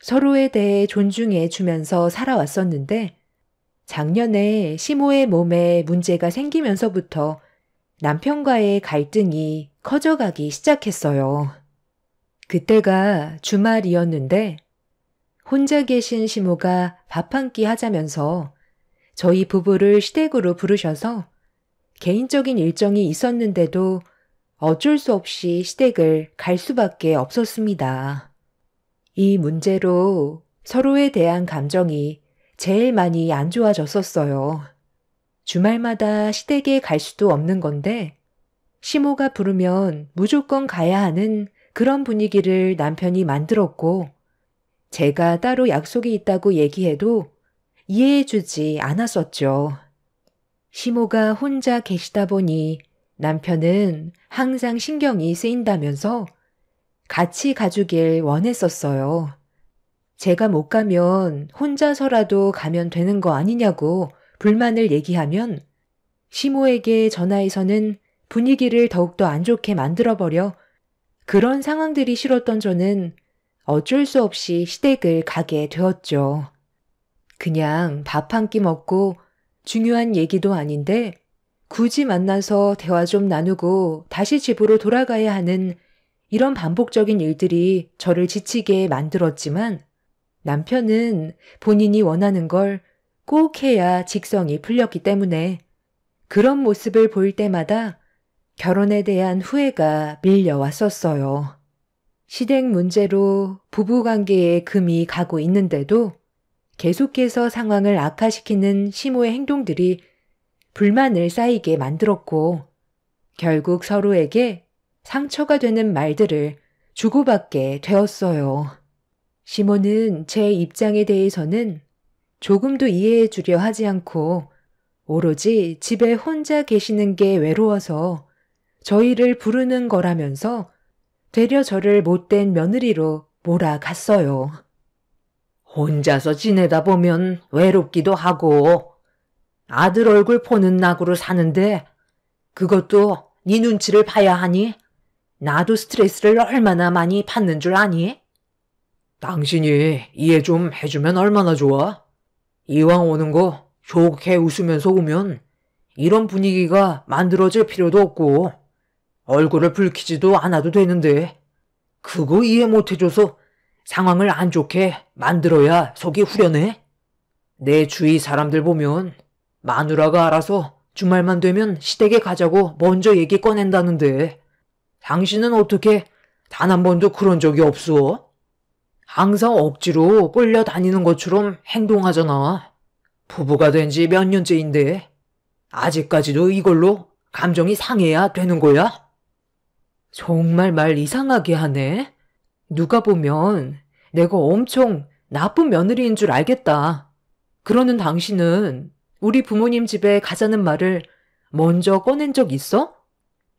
서로에 대해 존중해 주면서 살아왔었는데 작년에 시모의 몸에 문제가 생기면서부터 남편과의 갈등이 커져가기 시작했어요. 그때가 주말이었는데 혼자 계신 시모가 밥 한 끼 하자면서 저희 부부를 시댁으로 부르셔서 개인적인 일정이 있었는데도 어쩔 수 없이 시댁을 갈 수밖에 없었습니다. 이 문제로 서로에 대한 감정이 제일 많이 안 좋아졌었어요. 주말마다 시댁에 갈 수도 없는 건데 시모가 부르면 무조건 가야 하는 그런 분위기를 남편이 만들었고 제가 따로 약속이 있다고 얘기해도 이해해주지 않았었죠. 시모가 혼자 계시다 보니 남편은 항상 신경이 쓰인다면서 같이 가주길 원했었어요. 제가 못 가면 혼자서라도 가면 되는 거 아니냐고 불만을 얘기하면 시모에게 전화해서는 분위기를 더욱더 안 좋게 만들어버려 그런 상황들이 싫었던 저는 어쩔 수 없이 시댁을 가게 되었죠. 그냥 밥 한 끼 먹고 중요한 얘기도 아닌데 굳이 만나서 대화 좀 나누고 다시 집으로 돌아가야 하는 이런 반복적인 일들이 저를 지치게 만들었지만 남편은 본인이 원하는 걸 꼭 해야 직성이 풀렸기 때문에 그런 모습을 볼 때마다 결혼에 대한 후회가 밀려왔었어요. 시댁 문제로 부부관계에 금이 가고 있는데도 계속해서 상황을 악화시키는 시모의 행동들이 불만을 쌓이게 만들었고 결국 서로에게 상처가 되는 말들을 주고받게 되었어요. 시모는 제 입장에 대해서는 조금도 이해해 주려 하지 않고 오로지 집에 혼자 계시는 게 외로워서 저희를 부르는 거라면서 되려 저를 못된 며느리로 몰아갔어요. 혼자서 지내다 보면 외롭기도 하고 아들 얼굴 보는 낙으로 사는데 그것도 네 눈치를 봐야 하니? 나도 스트레스를 얼마나 많이 받는 줄 아니? 당신이 이해 좀 해주면 얼마나 좋아? 이왕 오는 거 좋게 웃으면서 오면 이런 분위기가 만들어질 필요도 없고 얼굴을 붉히지도 않아도 되는데 그거 이해 못해줘서 상황을 안 좋게 만들어야 속이 후련해? 내 주위 사람들 보면 마누라가 알아서 주말만 되면 시댁에 가자고 먼저 얘기 꺼낸다는데 당신은 어떻게 단 한 번도 그런 적이 없어? 항상 억지로 끌려다니는 것처럼 행동하잖아. 부부가 된 지 몇 년째인데 아직까지도 이걸로 감정이 상해야 되는 거야? 정말 말 이상하게 하네. 누가 보면 내가 엄청 나쁜 며느리인 줄 알겠다. 그러는 당신은 우리 부모님 집에 가자는 말을 먼저 꺼낸 적 있어?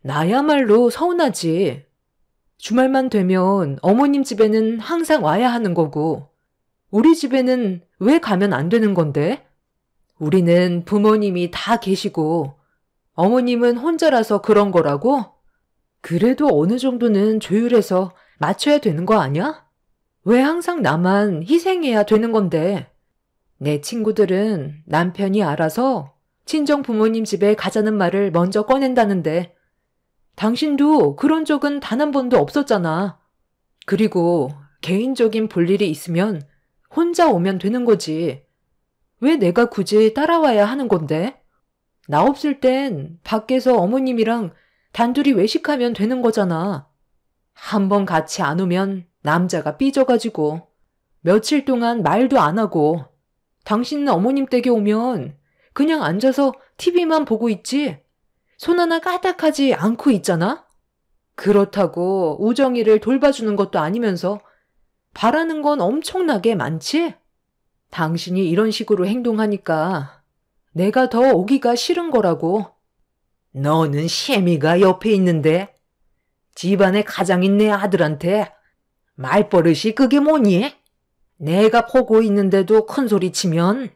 나야말로 서운하지. 주말만 되면 어머님 집에는 항상 와야 하는 거고 우리 집에는 왜 가면 안 되는 건데? 우리는 부모님이 다 계시고 어머님은 혼자라서 그런 거라고? 그래도 어느 정도는 조율해서 맞춰야 되는 거 아니야? 왜 항상 나만 희생해야 되는 건데? 내 친구들은 남편이 알아서 친정 부모님 집에 가자는 말을 먼저 꺼낸다는데 당신도 그런 적은 단 한 번도 없었잖아. 그리고 개인적인 볼일이 있으면 혼자 오면 되는 거지. 왜 내가 굳이 따라와야 하는 건데? 나 없을 땐 밖에서 어머님이랑 단둘이 외식하면 되는 거잖아. 한 번 같이 안 오면 남자가 삐져가지고 며칠 동안 말도 안 하고 당신은 어머님 댁에 오면 그냥 앉아서 TV만 보고 있지. 손 하나 까딱하지 않고 있잖아? 그렇다고 우정이를 돌봐주는 것도 아니면서 바라는 건 엄청나게 많지? 당신이 이런 식으로 행동하니까 내가 더 오기가 싫은 거라고. 너는 셰미가 옆에 있는데 집안의 가장인 내 아들한테 말버릇이 그게 뭐니? 내가 보고 있는데도 큰 소리 치면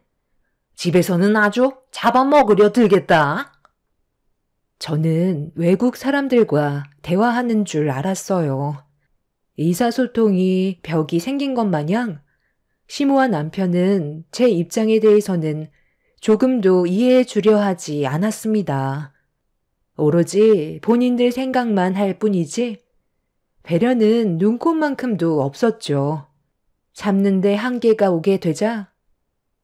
집에서는 아주 잡아먹으려 들겠다. 저는 외국 사람들과 대화하는 줄 알았어요. 의사소통이 벽이 생긴 것 마냥 시모와 남편은 제 입장에 대해서는 조금도 이해해 주려 하지 않았습니다. 오로지 본인들 생각만 할 뿐이지 배려는 눈꼽만큼도 없었죠. 참는데 한계가 오게 되자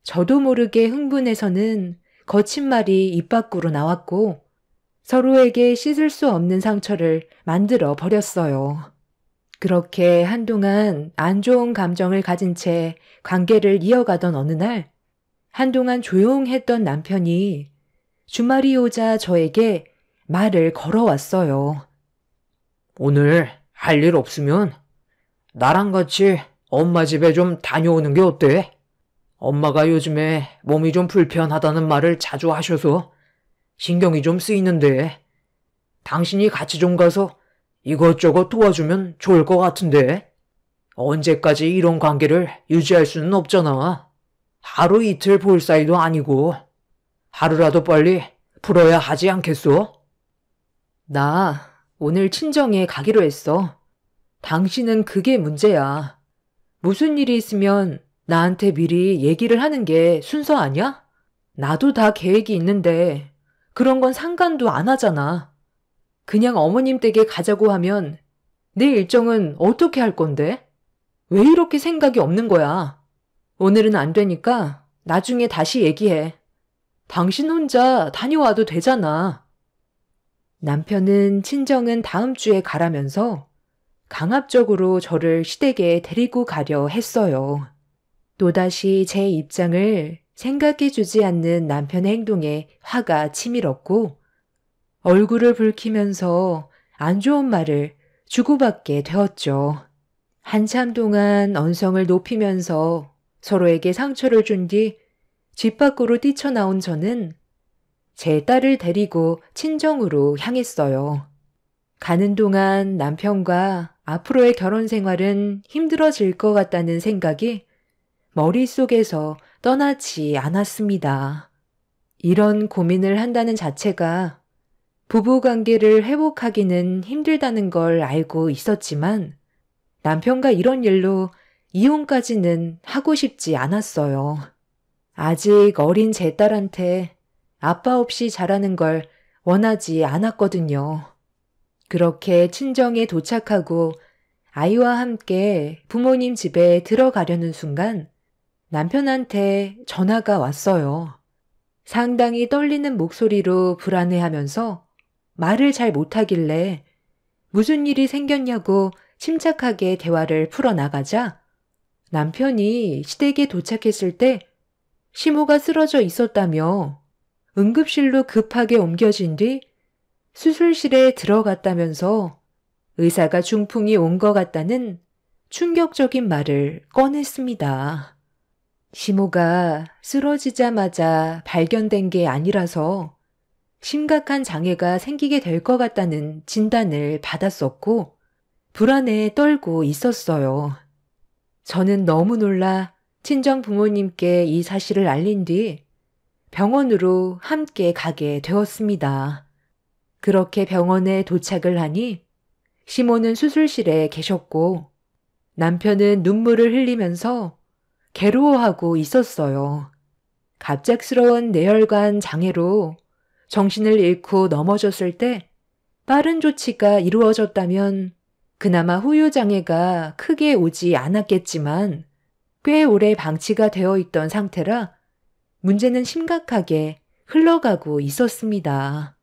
저도 모르게 흥분해서는 거친 말이 입 밖으로 나왔고 서로에게 씻을 수 없는 상처를 만들어 버렸어요. 그렇게 한동안 안 좋은 감정을 가진 채 관계를 이어가던 어느 날 한동안 조용했던 남편이 주말이 오자 저에게 말을 걸어왔어요. 오늘 할 일 없으면 나랑 같이 엄마 집에 좀 다녀오는 게 어때? 엄마가 요즘에 몸이 좀 불편하다는 말을 자주 하셔서 신경이 좀 쓰이는데 당신이 같이 좀 가서 이것저것 도와주면 좋을 것 같은데 언제까지 이런 관계를 유지할 수는 없잖아. 하루 이틀 볼 사이도 아니고 하루라도 빨리 풀어야 하지 않겠어? 나 오늘 친정에 가기로 했어. 당신은 그게 문제야. 무슨 일이 있으면 나한테 미리 얘기를 하는 게 순서 아니야? 나도 다 계획이 있는데 그런 건 상관도 안 하잖아. 그냥 어머님 댁에 가자고 하면 내 일정은 어떻게 할 건데? 왜 이렇게 생각이 없는 거야? 오늘은 안 되니까 나중에 다시 얘기해. 당신 혼자 다녀와도 되잖아. 남편은 친정은 다음 주에 가라면서 강압적으로 저를 시댁에 데리고 가려 했어요. 또다시 제 입장을 생각해주지 않는 남편의 행동에 화가 치밀었고 얼굴을 붉히면서 안 좋은 말을 주고받게 되었죠. 한참 동안 언성을 높이면서 서로에게 상처를 준 뒤 집 밖으로 뛰쳐나온 저는 제 딸을 데리고 친정으로 향했어요. 가는 동안 남편과 앞으로의 결혼 생활은 힘들어질 것 같다는 생각이 머릿속에서 떠나지 않았습니다. 이런 고민을 한다는 자체가 부부관계를 회복하기는 힘들다는 걸 알고 있었지만 남편과 이런 일로 이혼까지는 하고 싶지 않았어요. 아직 어린 제 딸한테 아빠 없이 자라는 걸 원하지 않았거든요. 그렇게 친정에 도착하고 아이와 함께 부모님 집에 들어가려는 순간 남편한테 전화가 왔어요. 상당히 떨리는 목소리로 불안해하면서 말을 잘 못하길래 무슨 일이 생겼냐고 침착하게 대화를 풀어나가자 남편이 시댁에 도착했을 때 시모가 쓰러져 있었다며 응급실로 급하게 옮겨진 뒤 수술실에 들어갔다면서 의사가 중풍이 온 것 같다는 충격적인 말을 꺼냈습니다. 시모가 쓰러지자마자 발견된 게 아니라서 심각한 장애가 생기게 될 것 같다는 진단을 받았었고 불안에 떨고 있었어요. 저는 너무 놀라 친정 부모님께 이 사실을 알린 뒤 병원으로 함께 가게 되었습니다. 그렇게 병원에 도착을 하니 시모는 수술실에 계셨고 남편은 눈물을 흘리면서 괴로워하고 있었어요. 갑작스러운 뇌혈관 장애로 정신을 잃고 넘어졌을 때 빠른 조치가 이루어졌다면 그나마 후유장애가 크게 오지 않았겠지만 꽤 오래 방치가 되어 있던 상태라 문제는 심각하게 흘러가고 있었습니다.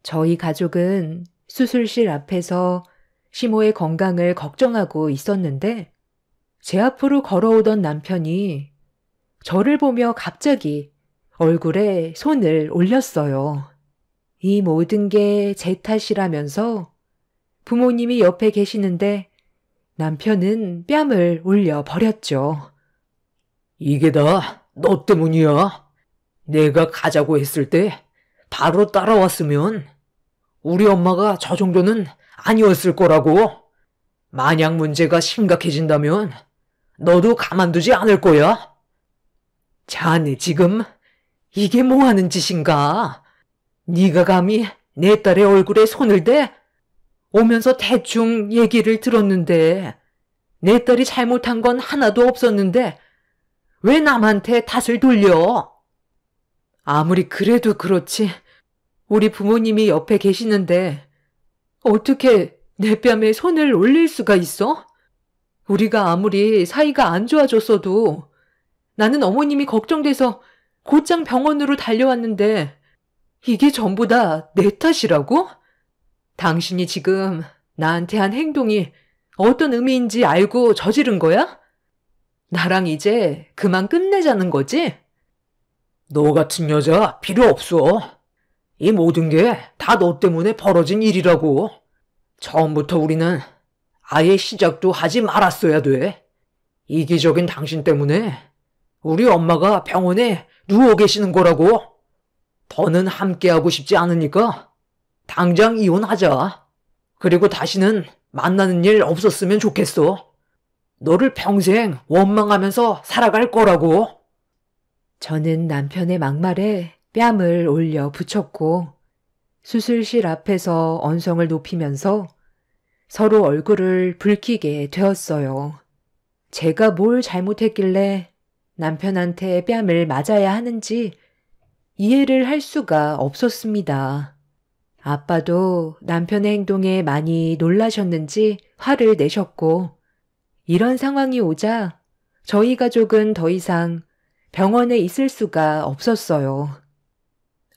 저희 가족은 수술실 앞에서 시모의 건강을 걱정하고 있었는데 제 앞으로 걸어오던 남편이 저를 보며 갑자기 얼굴에 손을 올렸어요. 이 모든 게 제 탓이라면서 부모님이 옆에 계시는데 남편은 뺨을 올려 버렸죠. 이게 다 너 때문이야. 내가 가자고 했을 때 바로 따라왔으면 우리 엄마가 저 정도는 아니었을 거라고. 만약 문제가 심각해진다면 너도 가만두지 않을 거야. 자네 지금 이게 뭐 하는 짓인가? 네가 감히 내 딸의 얼굴에 손을 대? 오면서 대충 얘기를 들었는데 내 딸이 잘못한 건 하나도 없었는데 왜 남한테 탓을 돌려? 아무리 그래도 그렇지 우리 부모님이 옆에 계시는데 어떻게 내 뺨에 손을 올릴 수가 있어? 우리가 아무리 사이가 안 좋아졌어도 나는 어머님이 걱정돼서 곧장 병원으로 달려왔는데 이게 전부 다 내 탓이라고? 당신이 지금 나한테 한 행동이 어떤 의미인지 알고 저지른 거야? 나랑 이제 그만 끝내자는 거지? 너 같은 여자 필요 없어. 이 모든 게 다 너 때문에 벌어진 일이라고. 처음부터 우리는 아예 시작도 하지 말았어야 돼. 이기적인 당신 때문에 우리 엄마가 병원에 누워 계시는 거라고. 더는 함께하고 싶지 않으니까 당장 이혼하자. 그리고 다시는 만나는 일 없었으면 좋겠어. 너를 평생 원망하면서 살아갈 거라고. 저는 남편의 막말에 뺨을 올려 붙였고 수술실 앞에서 언성을 높이면서 서로 얼굴을 붉히게 되었어요. 제가 뭘 잘못했길래 남편한테 뺨을 맞아야 하는지 이해를 할 수가 없었습니다. 아빠도 남편의 행동에 많이 놀라셨는지 화를 내셨고 이런 상황이 오자 저희 가족은 더 이상 병원에 있을 수가 없었어요.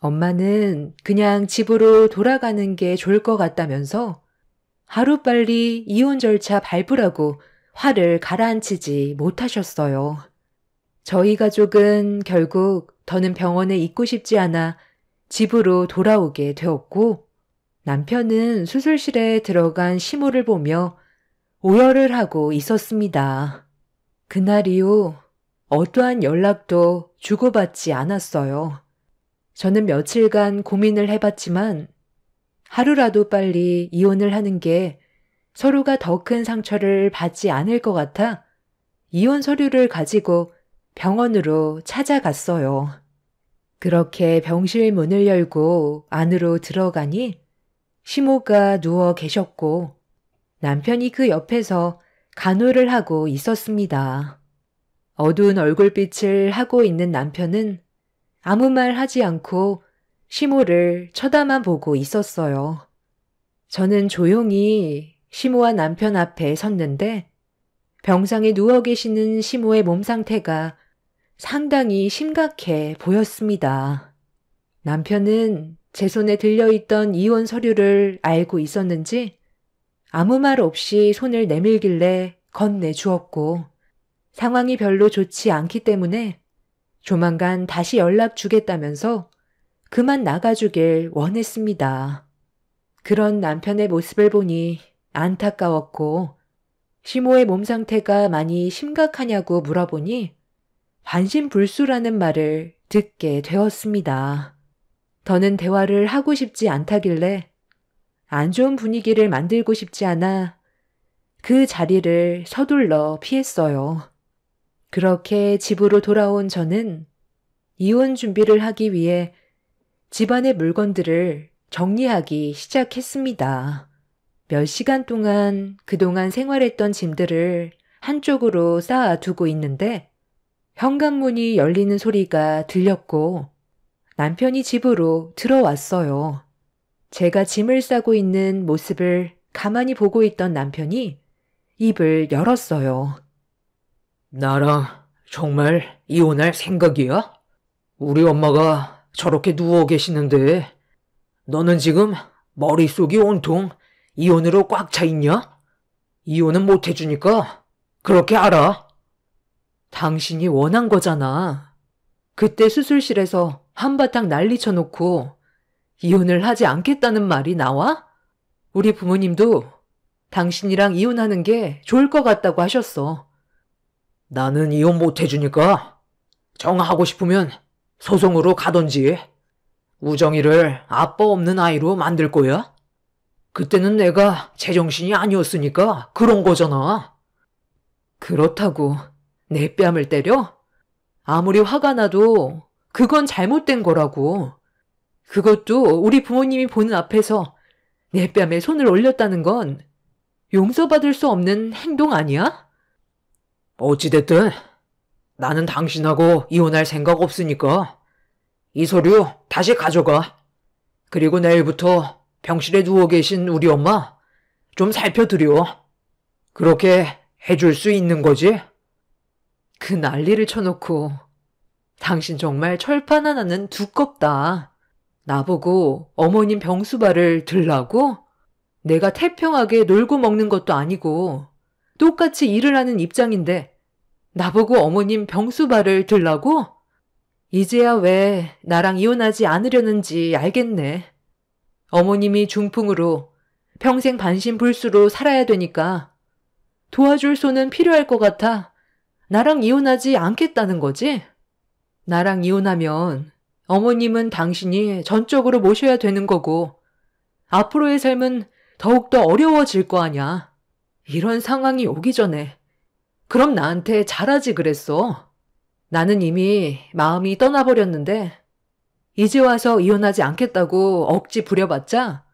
엄마는 그냥 집으로 돌아가는 게 좋을 것 같다면서 하루빨리 이혼 절차 밟으라고 화를 가라앉히지 못하셨어요. 저희 가족은 결국 더는 병원에 있고 싶지 않아 집으로 돌아오게 되었고 남편은 수술실에 들어간 시모를 보며 오열을 하고 있었습니다. 그날 이후 어떠한 연락도 주고받지 않았어요. 저는 며칠간 고민을 해봤지만 하루라도 빨리 이혼을 하는 게 서로가 더 큰 상처를 받지 않을 것 같아 이혼 서류를 가지고 병원으로 찾아갔어요. 그렇게 병실 문을 열고 안으로 들어가니 시모가 누워 계셨고 남편이 그 옆에서 간호를 하고 있었습니다. 어두운 얼굴빛을 하고 있는 남편은 아무 말 하지 않고 시모를 쳐다만 보고 있었어요. 저는 조용히 시모와 남편 앞에 섰는데 병상에 누워 계시는 시모의 몸 상태가 상당히 심각해 보였습니다. 남편은 제 손에 들려있던 이혼 서류를 알고 있었는지 아무 말 없이 손을 내밀길래 건네주었고 상황이 별로 좋지 않기 때문에 조만간 다시 연락 주겠다면서 그만 나가주길 원했습니다. 그런 남편의 모습을 보니 안타까웠고 시모의 몸 상태가 많이 심각하냐고 물어보니 반신불수라는 말을 듣게 되었습니다. 더는 대화를 하고 싶지 않다길래 안 좋은 분위기를 만들고 싶지 않아 그 자리를 서둘러 피했어요. 그렇게 집으로 돌아온 저는 이혼 준비를 하기 위해 집안의 물건들을 정리하기 시작했습니다. 몇 시간 동안 그동안 생활했던 짐들을 한쪽으로 쌓아두고 있는데 현관문이 열리는 소리가 들렸고 남편이 집으로 들어왔어요. 제가 짐을 싸고 있는 모습을 가만히 보고 있던 남편이 입을 열었어요. 나랑 정말 이혼할 생각이야? 우리 엄마가 저렇게 누워 계시는데 너는 지금 머릿속이 온통 이혼으로 꽉 차 있냐? 이혼은 못 해주니까 그렇게 알아. 당신이 원한 거잖아. 그때 수술실에서 한바탕 난리 쳐놓고 이혼을 하지 않겠다는 말이 나와? 우리 부모님도 당신이랑 이혼하는 게 좋을 것 같다고 하셨어. 나는 이혼 못 해주니까 정하고 싶으면 소송으로 가던지 우정이를 아빠 없는 아이로 만들 거야? 그때는 내가 제정신이 아니었으니까 그런 거잖아. 그렇다고 내 뺨을 때려? 아무리 화가 나도 그건 잘못된 거라고. 그것도 우리 부모님이 보는 앞에서 내 뺨에 손을 올렸다는 건 용서받을 수 없는 행동 아니야? 어찌됐든 나는 당신하고 이혼할 생각 없으니까 이 서류 다시 가져가. 그리고 내일부터 병실에 누워 계신 우리 엄마 좀 살펴드려. 그렇게 해줄 수 있는 거지? 그 난리를 쳐놓고 당신 정말 철판 하나는 두껍다. 나보고 어머님 병수발을 들라고? 내가 태평하게 놀고 먹는 것도 아니고 똑같이 일을 하는 입장인데 나보고 어머님 병수발을 들라고? 이제야 왜 나랑 이혼하지 않으려는지 알겠네. 어머님이 중풍으로 평생 반신불수로 살아야 되니까 도와줄 손은 필요할 것 같아 나랑 이혼하지 않겠다는 거지? 나랑 이혼하면 어머님은 당신이 전적으로 모셔야 되는 거고 앞으로의 삶은 더욱더 어려워질 거 아냐. 이런 상황이 오기 전에 그럼 나한테 잘하지 그랬어. 나는 이미 마음이 떠나버렸는데 이제 와서 이혼하지 않겠다고 억지 부려봤자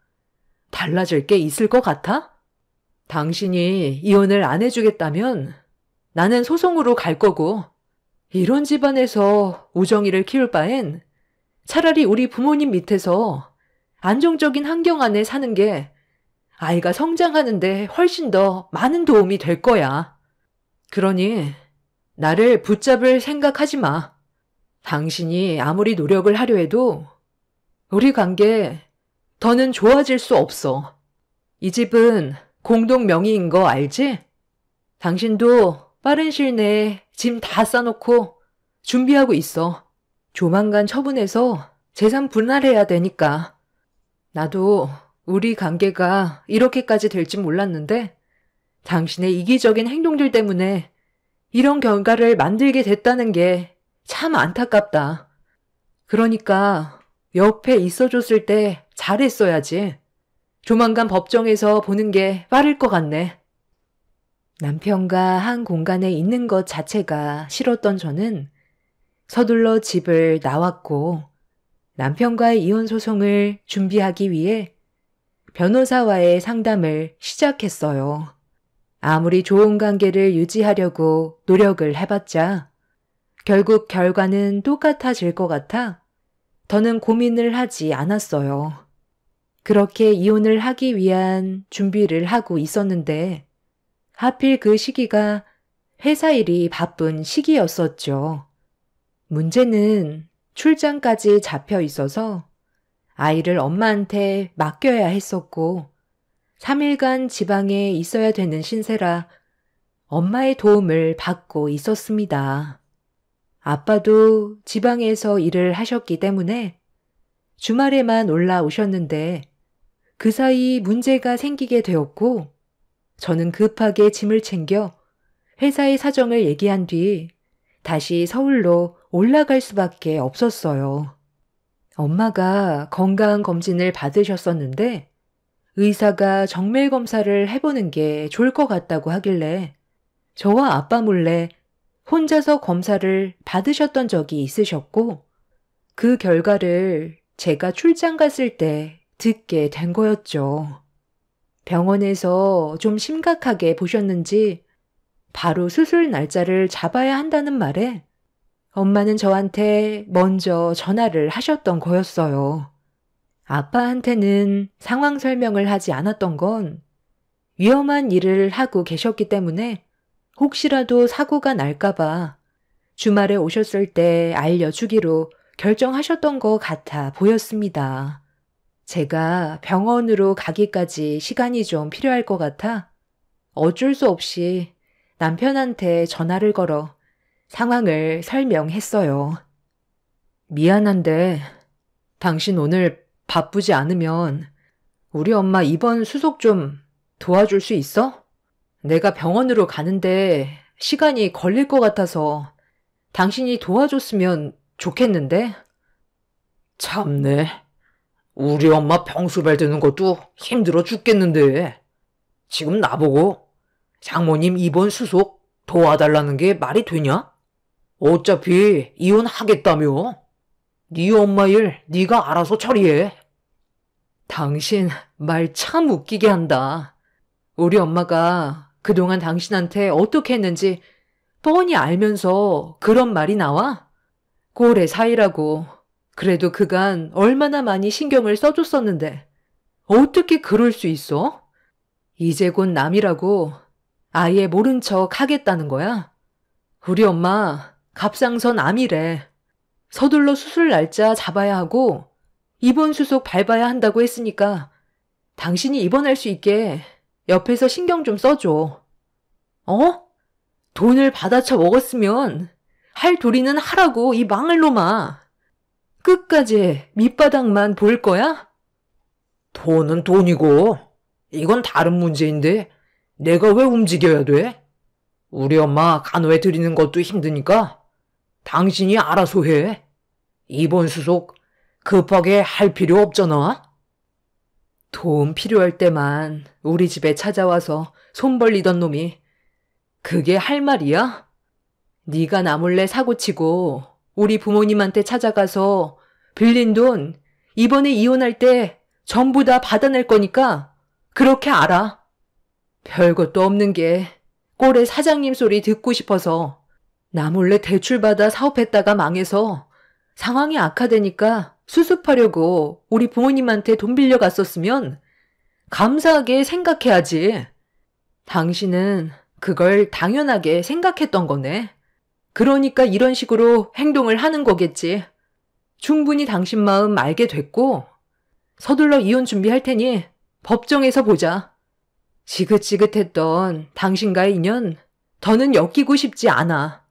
달라질 게 있을 것 같아? 당신이 이혼을 안 해주겠다면 나는 소송으로 갈 거고 이런 집안에서 우정이를 키울 바엔 차라리 우리 부모님 밑에서 안정적인 환경 안에 사는 게 아이가 성장하는데 훨씬 더 많은 도움이 될 거야. 그러니 나를 붙잡을 생각하지 마. 당신이 아무리 노력을 하려 해도 우리 관계 더는 좋아질 수 없어. 이 집은 공동 명의인 거 알지? 당신도 빠른 시일 내에 짐 다 싸놓고 준비하고 있어. 조만간 처분해서 재산 분할해야 되니까. 나도 우리 관계가 이렇게까지 될지 몰랐는데 당신의 이기적인 행동들 때문에 이런 결과를 만들게 됐다는 게 참 안타깝다. 그러니까 옆에 있어줬을 때 잘했어야지. 조만간 법정에서 보는 게 빠를 것 같네. 남편과 한 공간에 있는 것 자체가 싫었던 저는 서둘러 집을 나왔고 남편과의 이혼 소송을 준비하기 위해 변호사와의 상담을 시작했어요. 아무리 좋은 관계를 유지하려고 노력을 해봤자 결국 결과는 똑같아질 것 같아 더는 고민을 하지 않았어요. 그렇게 이혼을 하기 위한 준비를 하고 있었는데 하필 그 시기가 회사 일이 바쁜 시기였었죠. 문제는 출장까지 잡혀 있어서 아이를 엄마한테 맡겨야 했었고 3일간 지방에 있어야 되는 신세라 엄마의 도움을 받고 있었습니다. 아빠도 지방에서 일을 하셨기 때문에 주말에만 올라오셨는데 그 사이 문제가 생기게 되었고 저는 급하게 짐을 챙겨 회사의 사정을 얘기한 뒤 다시 서울로 올라갈 수밖에 없었어요. 엄마가 건강검진을 받으셨었는데 의사가 정밀 검사를 해보는 게 좋을 것 같다고 하길래 저와 아빠 몰래 혼자서 검사를 받으셨던 적이 있으셨고 그 결과를 제가 출장 갔을 때 듣게 된 거였죠. 병원에서 좀 심각하게 보셨는지 바로 수술 날짜를 잡아야 한다는 말에 엄마는 저한테 먼저 전화를 하셨던 거였어요. 아빠한테는 상황 설명을 하지 않았던 건 위험한 일을 하고 계셨기 때문에 혹시라도 사고가 날까봐 주말에 오셨을 때 알려주기로 결정하셨던 것 같아 보였습니다. 제가 병원으로 가기까지 시간이 좀 필요할 것 같아 어쩔 수 없이 남편한테 전화를 걸어 상황을 설명했어요. 미안한데 당신 오늘 바쁘지 않으면 우리 엄마 입원 수속 좀 도와줄 수 있어? 내가 병원으로 가는데 시간이 걸릴 것 같아서 당신이 도와줬으면 좋겠는데? 참네. 우리 엄마 병수발 드는 것도 힘들어 죽겠는데. 지금 나보고 장모님 입원 수속 도와달라는 게 말이 되냐? 어차피 이혼하겠다며. 네 엄마 일 네가 알아서 처리해. 당신 말 참 웃기게 한다. 우리 엄마가 그동안 당신한테 어떻게 했는지 뻔히 알면서 그런 말이 나와? 꼴의 사이라고. 그래도 그간 얼마나 많이 신경을 써줬었는데 어떻게 그럴 수 있어? 이제 곧 남이라고 아예 모른 척 하겠다는 거야? 우리 엄마 갑상선 암이래. 서둘러 수술 날짜 잡아야 하고 입원 수속 밟아야 한다고 했으니까 당신이 입원할 수 있게 옆에서 신경 좀 써줘. 어? 돈을 받아쳐 먹었으면 할 도리는 하라고 이 망할 놈아. 끝까지 밑바닥만 볼 거야? 돈은 돈이고 이건 다른 문제인데 내가 왜 움직여야 돼? 우리 엄마 간호해 드리는 것도 힘드니까 당신이 알아서 해. 입원 수속 급하게 할 필요 없잖아. 도움 필요할 때만 우리 집에 찾아와서 손 벌리던 놈이 그게 할 말이야? 네가 나 몰래 사고치고 우리 부모님한테 찾아가서 빌린 돈 이번에 이혼할 때 전부 다 받아낼 거니까 그렇게 알아. 별것도 없는 게 꼴의 사장님 소리 듣고 싶어서 나 몰래 대출받아 사업했다가 망해서 상황이 악화되니까 수습하려고 우리 부모님한테 돈 빌려갔었으면 감사하게 생각해야지. 당신은 그걸 당연하게 생각했던 거네. 그러니까 이런 식으로 행동을 하는 거겠지. 충분히 당신 마음 알게 됐고 서둘러 이혼 준비할 테니 법정에서 보자. 지긋지긋했던 당신과의 인연 더는 엮이고 싶지 않아.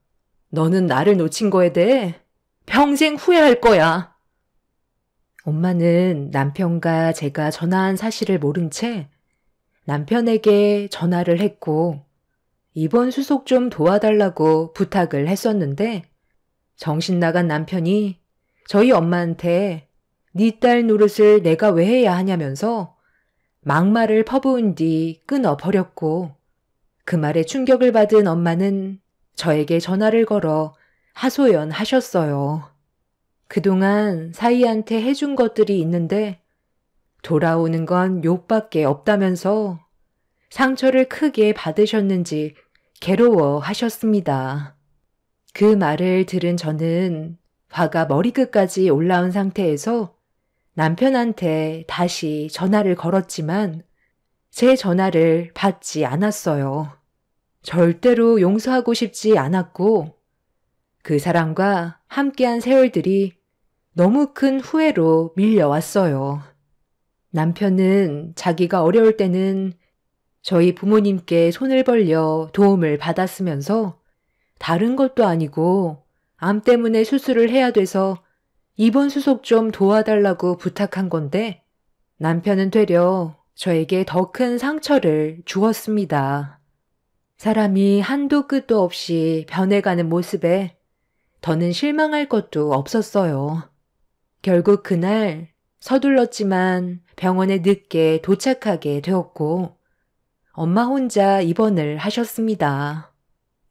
너는 나를 놓친 거에 대해 평생 후회할 거야. 엄마는 남편과 제가 전화한 사실을 모른 채 남편에게 전화를 했고 입원 수속 좀 도와달라고 부탁을 했었는데 정신 나간 남편이 저희 엄마한테 네 딸 노릇을 내가 왜 해야 하냐면서 막말을 퍼부은 뒤 끊어버렸고 그 말에 충격을 받은 엄마는 저에게 전화를 걸어 하소연하셨어요. 그동안 사이한테 해준 것들이 있는데 돌아오는 건 욕밖에 없다면서 상처를 크게 받으셨는지 괴로워하셨습니다. 그 말을 들은 저는 화가 머리끝까지 올라온 상태에서 남편한테 다시 전화를 걸었지만 제 전화를 받지 않았어요. 절대로 용서하고 싶지 않았고 그 사람과 함께한 세월들이 너무 큰 후회로 밀려왔어요. 남편은 자기가 어려울 때는 저희 부모님께 손을 벌려 도움을 받았으면서 다른 것도 아니고 암 때문에 수술을 해야 돼서 입원 수속 좀 도와달라고 부탁한 건데 남편은 되려 저에게 더 큰 상처를 주었습니다. 사람이 한도 끝도 없이 변해가는 모습에 더는 실망할 것도 없었어요. 결국 그날 서둘렀지만 병원에 늦게 도착하게 되었고 엄마 혼자 입원을 하셨습니다.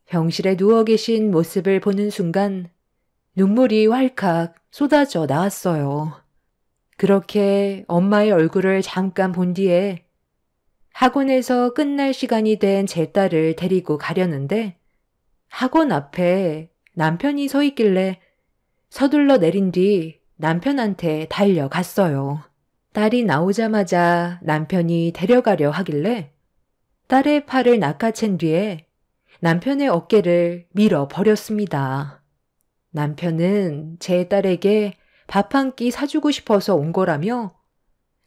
병실에 누워 계신 모습을 보는 순간 눈물이 왈칵 쏟아져 나왔어요. 그렇게 엄마의 얼굴을 잠깐 본 뒤에 학원에서 끝날 시간이 된 제 딸을 데리고 가려는데 학원 앞에 남편이 서 있길래 서둘러 내린 뒤 남편한테 달려갔어요. 딸이 나오자마자 남편이 데려가려 하길래 딸의 팔을 낚아챈 뒤에 남편의 어깨를 밀어버렸습니다. 남편은 제 딸에게 밥 한 끼 사주고 싶어서 온 거라며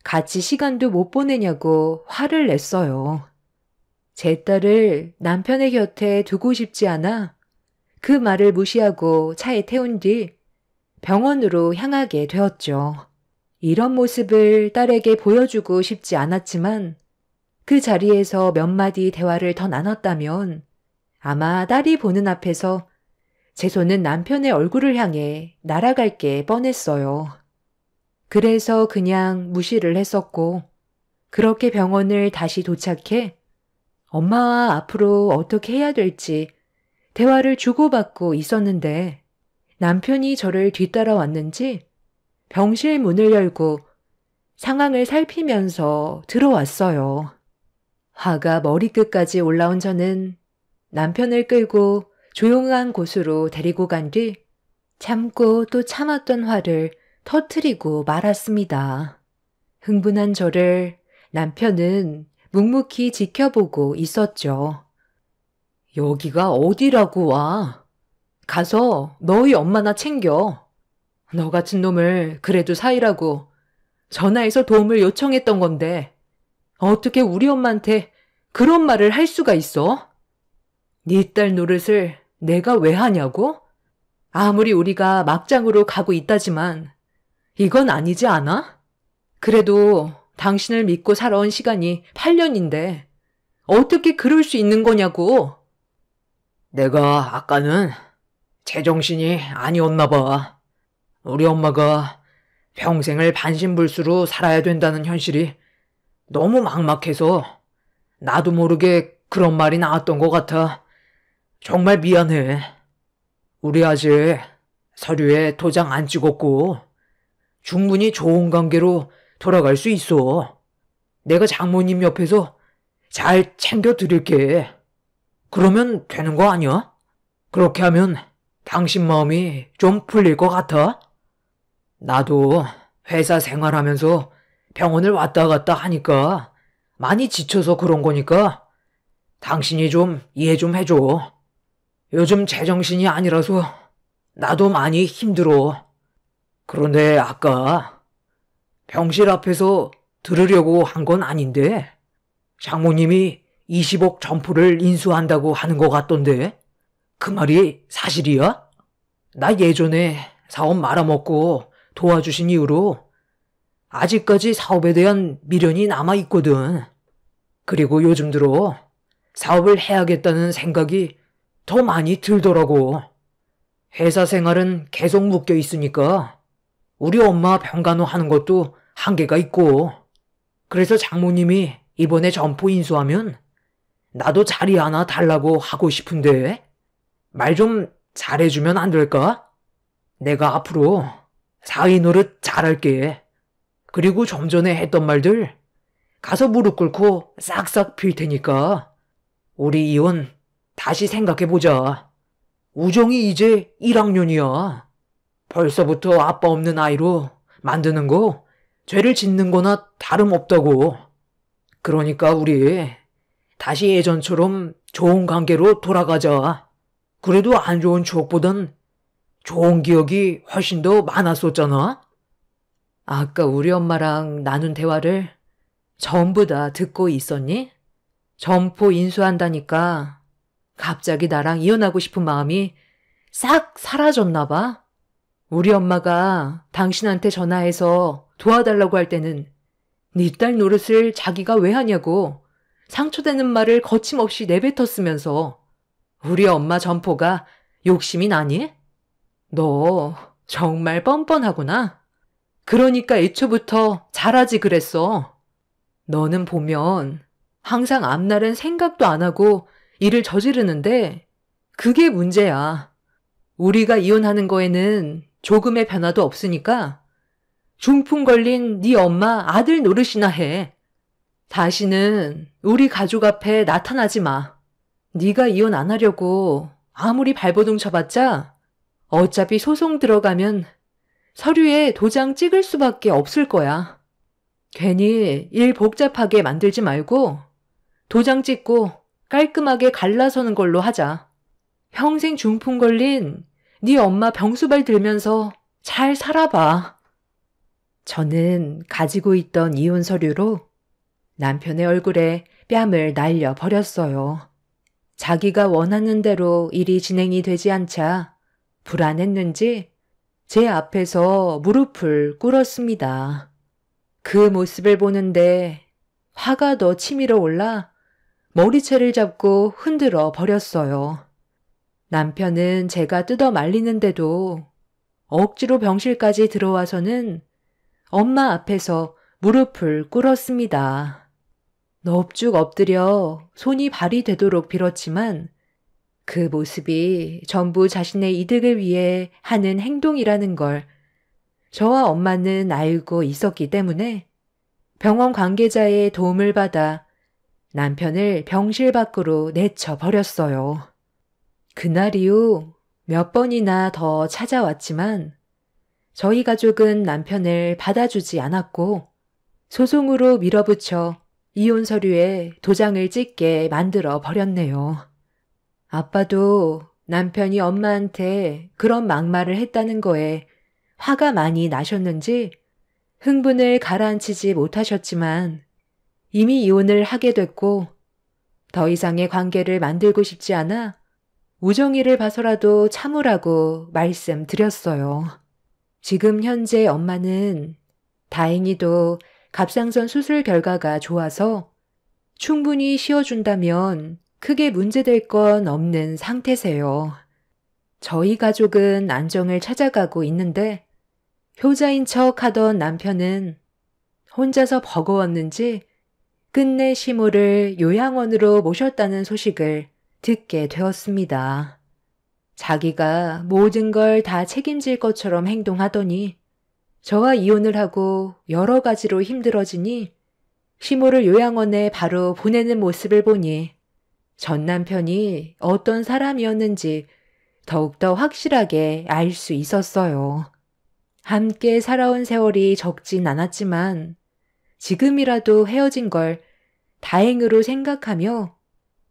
같이 시간도 못 보내냐고 화를 냈어요. 제 딸을 남편의 곁에 두고 싶지 않아 그 말을 무시하고 차에 태운 뒤 병원으로 향하게 되었죠. 이런 모습을 딸에게 보여주고 싶지 않았지만 그 자리에서 몇 마디 대화를 더 나눴다면 아마 딸이 보는 앞에서 제 손은 남편의 얼굴을 향해 날아갈 게 뻔했어요. 그래서 그냥 무시를 했었고 그렇게 병원을 다시 도착해 엄마와 앞으로 어떻게 해야 될지 대화를 주고받고 있었는데 남편이 저를 뒤따라왔는지 병실 문을 열고 상황을 살피면서 들어왔어요. 화가 머리끝까지 올라온 저는 남편을 끌고 조용한 곳으로 데리고 간 뒤 참고 또 참았던 화를 터뜨리고 말았습니다. 흥분한 저를 남편은 묵묵히 지켜보고 있었죠. 여기가 어디라고 와. 가서 너희 엄마나 챙겨. 너 같은 놈을 그래도 사이라고 전화해서 도움을 요청했던 건데 어떻게 우리 엄마한테 그런 말을 할 수가 있어? 네 딸 노릇을 내가 왜 하냐고? 아무리 우리가 막장으로 가고 있다지만 이건 아니지 않아? 그래도 당신을 믿고 살아온 시간이 8년인데 어떻게 그럴 수 있는 거냐고. 내가 아까는 제정신이 아니었나 봐. 우리 엄마가 평생을 반신불수로 살아야 된다는 현실이 너무 막막해서 나도 모르게 그런 말이 나왔던 것 같아. 정말 미안해. 우리 아직 서류에 도장 안 찍었고 충분히 좋은 관계로 돌아갈 수 있어. 내가 장모님 옆에서 잘 챙겨드릴게. 그러면 되는 거 아니야? 그렇게 하면 당신 마음이 좀 풀릴 것 같아? 나도 회사 생활하면서 병원을 왔다 갔다 하니까 많이 지쳐서 그런 거니까 당신이 좀 이해 좀 해줘. 요즘 제정신이 아니라서 나도 많이 힘들어. 그런데 아까 병실 앞에서 들으려고 한 건 아닌데 장모님이 20억 점포를 인수한다고 하는 것 같던데 그 말이 사실이야? 나 예전에 사업 말아먹고 도와주신 이후로 아직까지 사업에 대한 미련이 남아있거든. 그리고 요즘 들어 사업을 해야겠다는 생각이 더 많이 들더라고. 회사 생활은 계속 묶여 있으니까 우리 엄마 병간호 하는 것도 한계가 있고 그래서 장모님이 이번에 점포 인수하면 나도 자리 하나 달라고 하고 싶은데 말 좀 잘해주면 안 될까? 내가 앞으로 사위 노릇 잘할게. 그리고 좀 전에 했던 말들 가서 무릎 꿇고 싹싹 빌 테니까 우리 이혼 다시 생각해보자. 우정이 이제 1학년이야. 벌써부터 아빠 없는 아이로 만드는 거 죄를 짓는 거나 다름없다고. 그러니까 우리 다시 예전처럼 좋은 관계로 돌아가자. 그래도 안 좋은 추억보단 좋은 기억이 훨씬 더 많았었잖아. 아까 우리 엄마랑 나눈 대화를 전부 다 듣고 있었니? 점포 인수한다니까 갑자기 나랑 이혼하고 싶은 마음이 싹 사라졌나 봐. 우리 엄마가 당신한테 전화해서 도와달라고 할 때는 네 딸 노릇을 자기가 왜 하냐고 상처되는 말을 거침없이 내뱉었으면서 우리 엄마 점포가 욕심이 나니? 너 정말 뻔뻔하구나. 그러니까 애초부터 잘하지 그랬어. 너는 보면 항상 앞날은 생각도 안 하고 일을 저지르는데 그게 문제야. 우리가 이혼하는 거에는 조금의 변화도 없으니까 중풍 걸린 네 엄마 아들 노릇이나 해. 다시는 우리 가족 앞에 나타나지 마. 네가 이혼 안 하려고 아무리 발버둥 쳐봤자 어차피 소송 들어가면 서류에 도장 찍을 수밖에 없을 거야. 괜히 일 복잡하게 만들지 말고 도장 찍고 깔끔하게 갈라서는 걸로 하자. 평생 중풍 걸린 네 엄마 병수발 들면서 잘 살아봐. 저는 가지고 있던 이혼 서류로 남편의 얼굴에 뺨을 날려 버렸어요. 자기가 원하는 대로 일이 진행이 되지 않자 불안했는지 제 앞에서 무릎을 꿇었습니다. 그 모습을 보는데 화가 더 치밀어 올라 머리채를 잡고 흔들어 버렸어요. 남편은 제가 뜯어 말리는데도 억지로 병실까지 들어와서는 엄마 앞에서 무릎을 꿇었습니다. 넙죽 엎드려 손이 발이 되도록 빌었지만 그 모습이 전부 자신의 이득을 위해 하는 행동이라는 걸 저와 엄마는 알고 있었기 때문에 병원 관계자의 도움을 받아 남편을 병실 밖으로 내쳐버렸어요. 그날 이후 몇 번이나 더 찾아왔지만 저희 가족은 남편을 받아주지 않았고 소송으로 밀어붙여 이혼 서류에 도장을 찍게 만들어 버렸네요. 아빠도 남편이 엄마한테 그런 막말을 했다는 거에 화가 많이 나셨는지 흥분을 가라앉히지 못하셨지만 이미 이혼을 하게 됐고 더 이상의 관계를 만들고 싶지 않아 우정이를 봐서라도 참으라고 말씀드렸어요. 지금 현재 엄마는 다행히도 갑상선 수술 결과가 좋아서 충분히 쉬어준다면 크게 문제될 건 없는 상태세요. 저희 가족은 안정을 찾아가고 있는데 효자인 척 하던 남편은 혼자서 버거웠는지 끝내 시모를 요양원으로 모셨다는 소식을 듣게 되었습니다. 자기가 모든 걸 다 책임질 것처럼 행동하더니 저와 이혼을 하고 여러 가지로 힘들어지니 시모를 요양원에 바로 보내는 모습을 보니 전 남편이 어떤 사람이었는지 더욱더 확실하게 알 수 있었어요. 함께 살아온 세월이 적진 않았지만 지금이라도 헤어진 걸 다행으로 생각하며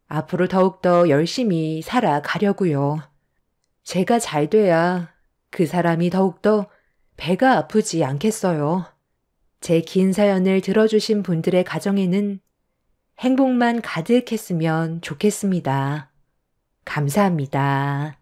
앞으로 더욱더 열심히 살아가려고요. 제가 잘 돼야 그 사람이 더욱더 배가 아프지 않겠어요. 제 긴 사연을 들어주신 분들의 가정에는 행복만 가득했으면 좋겠습니다. 감사합니다.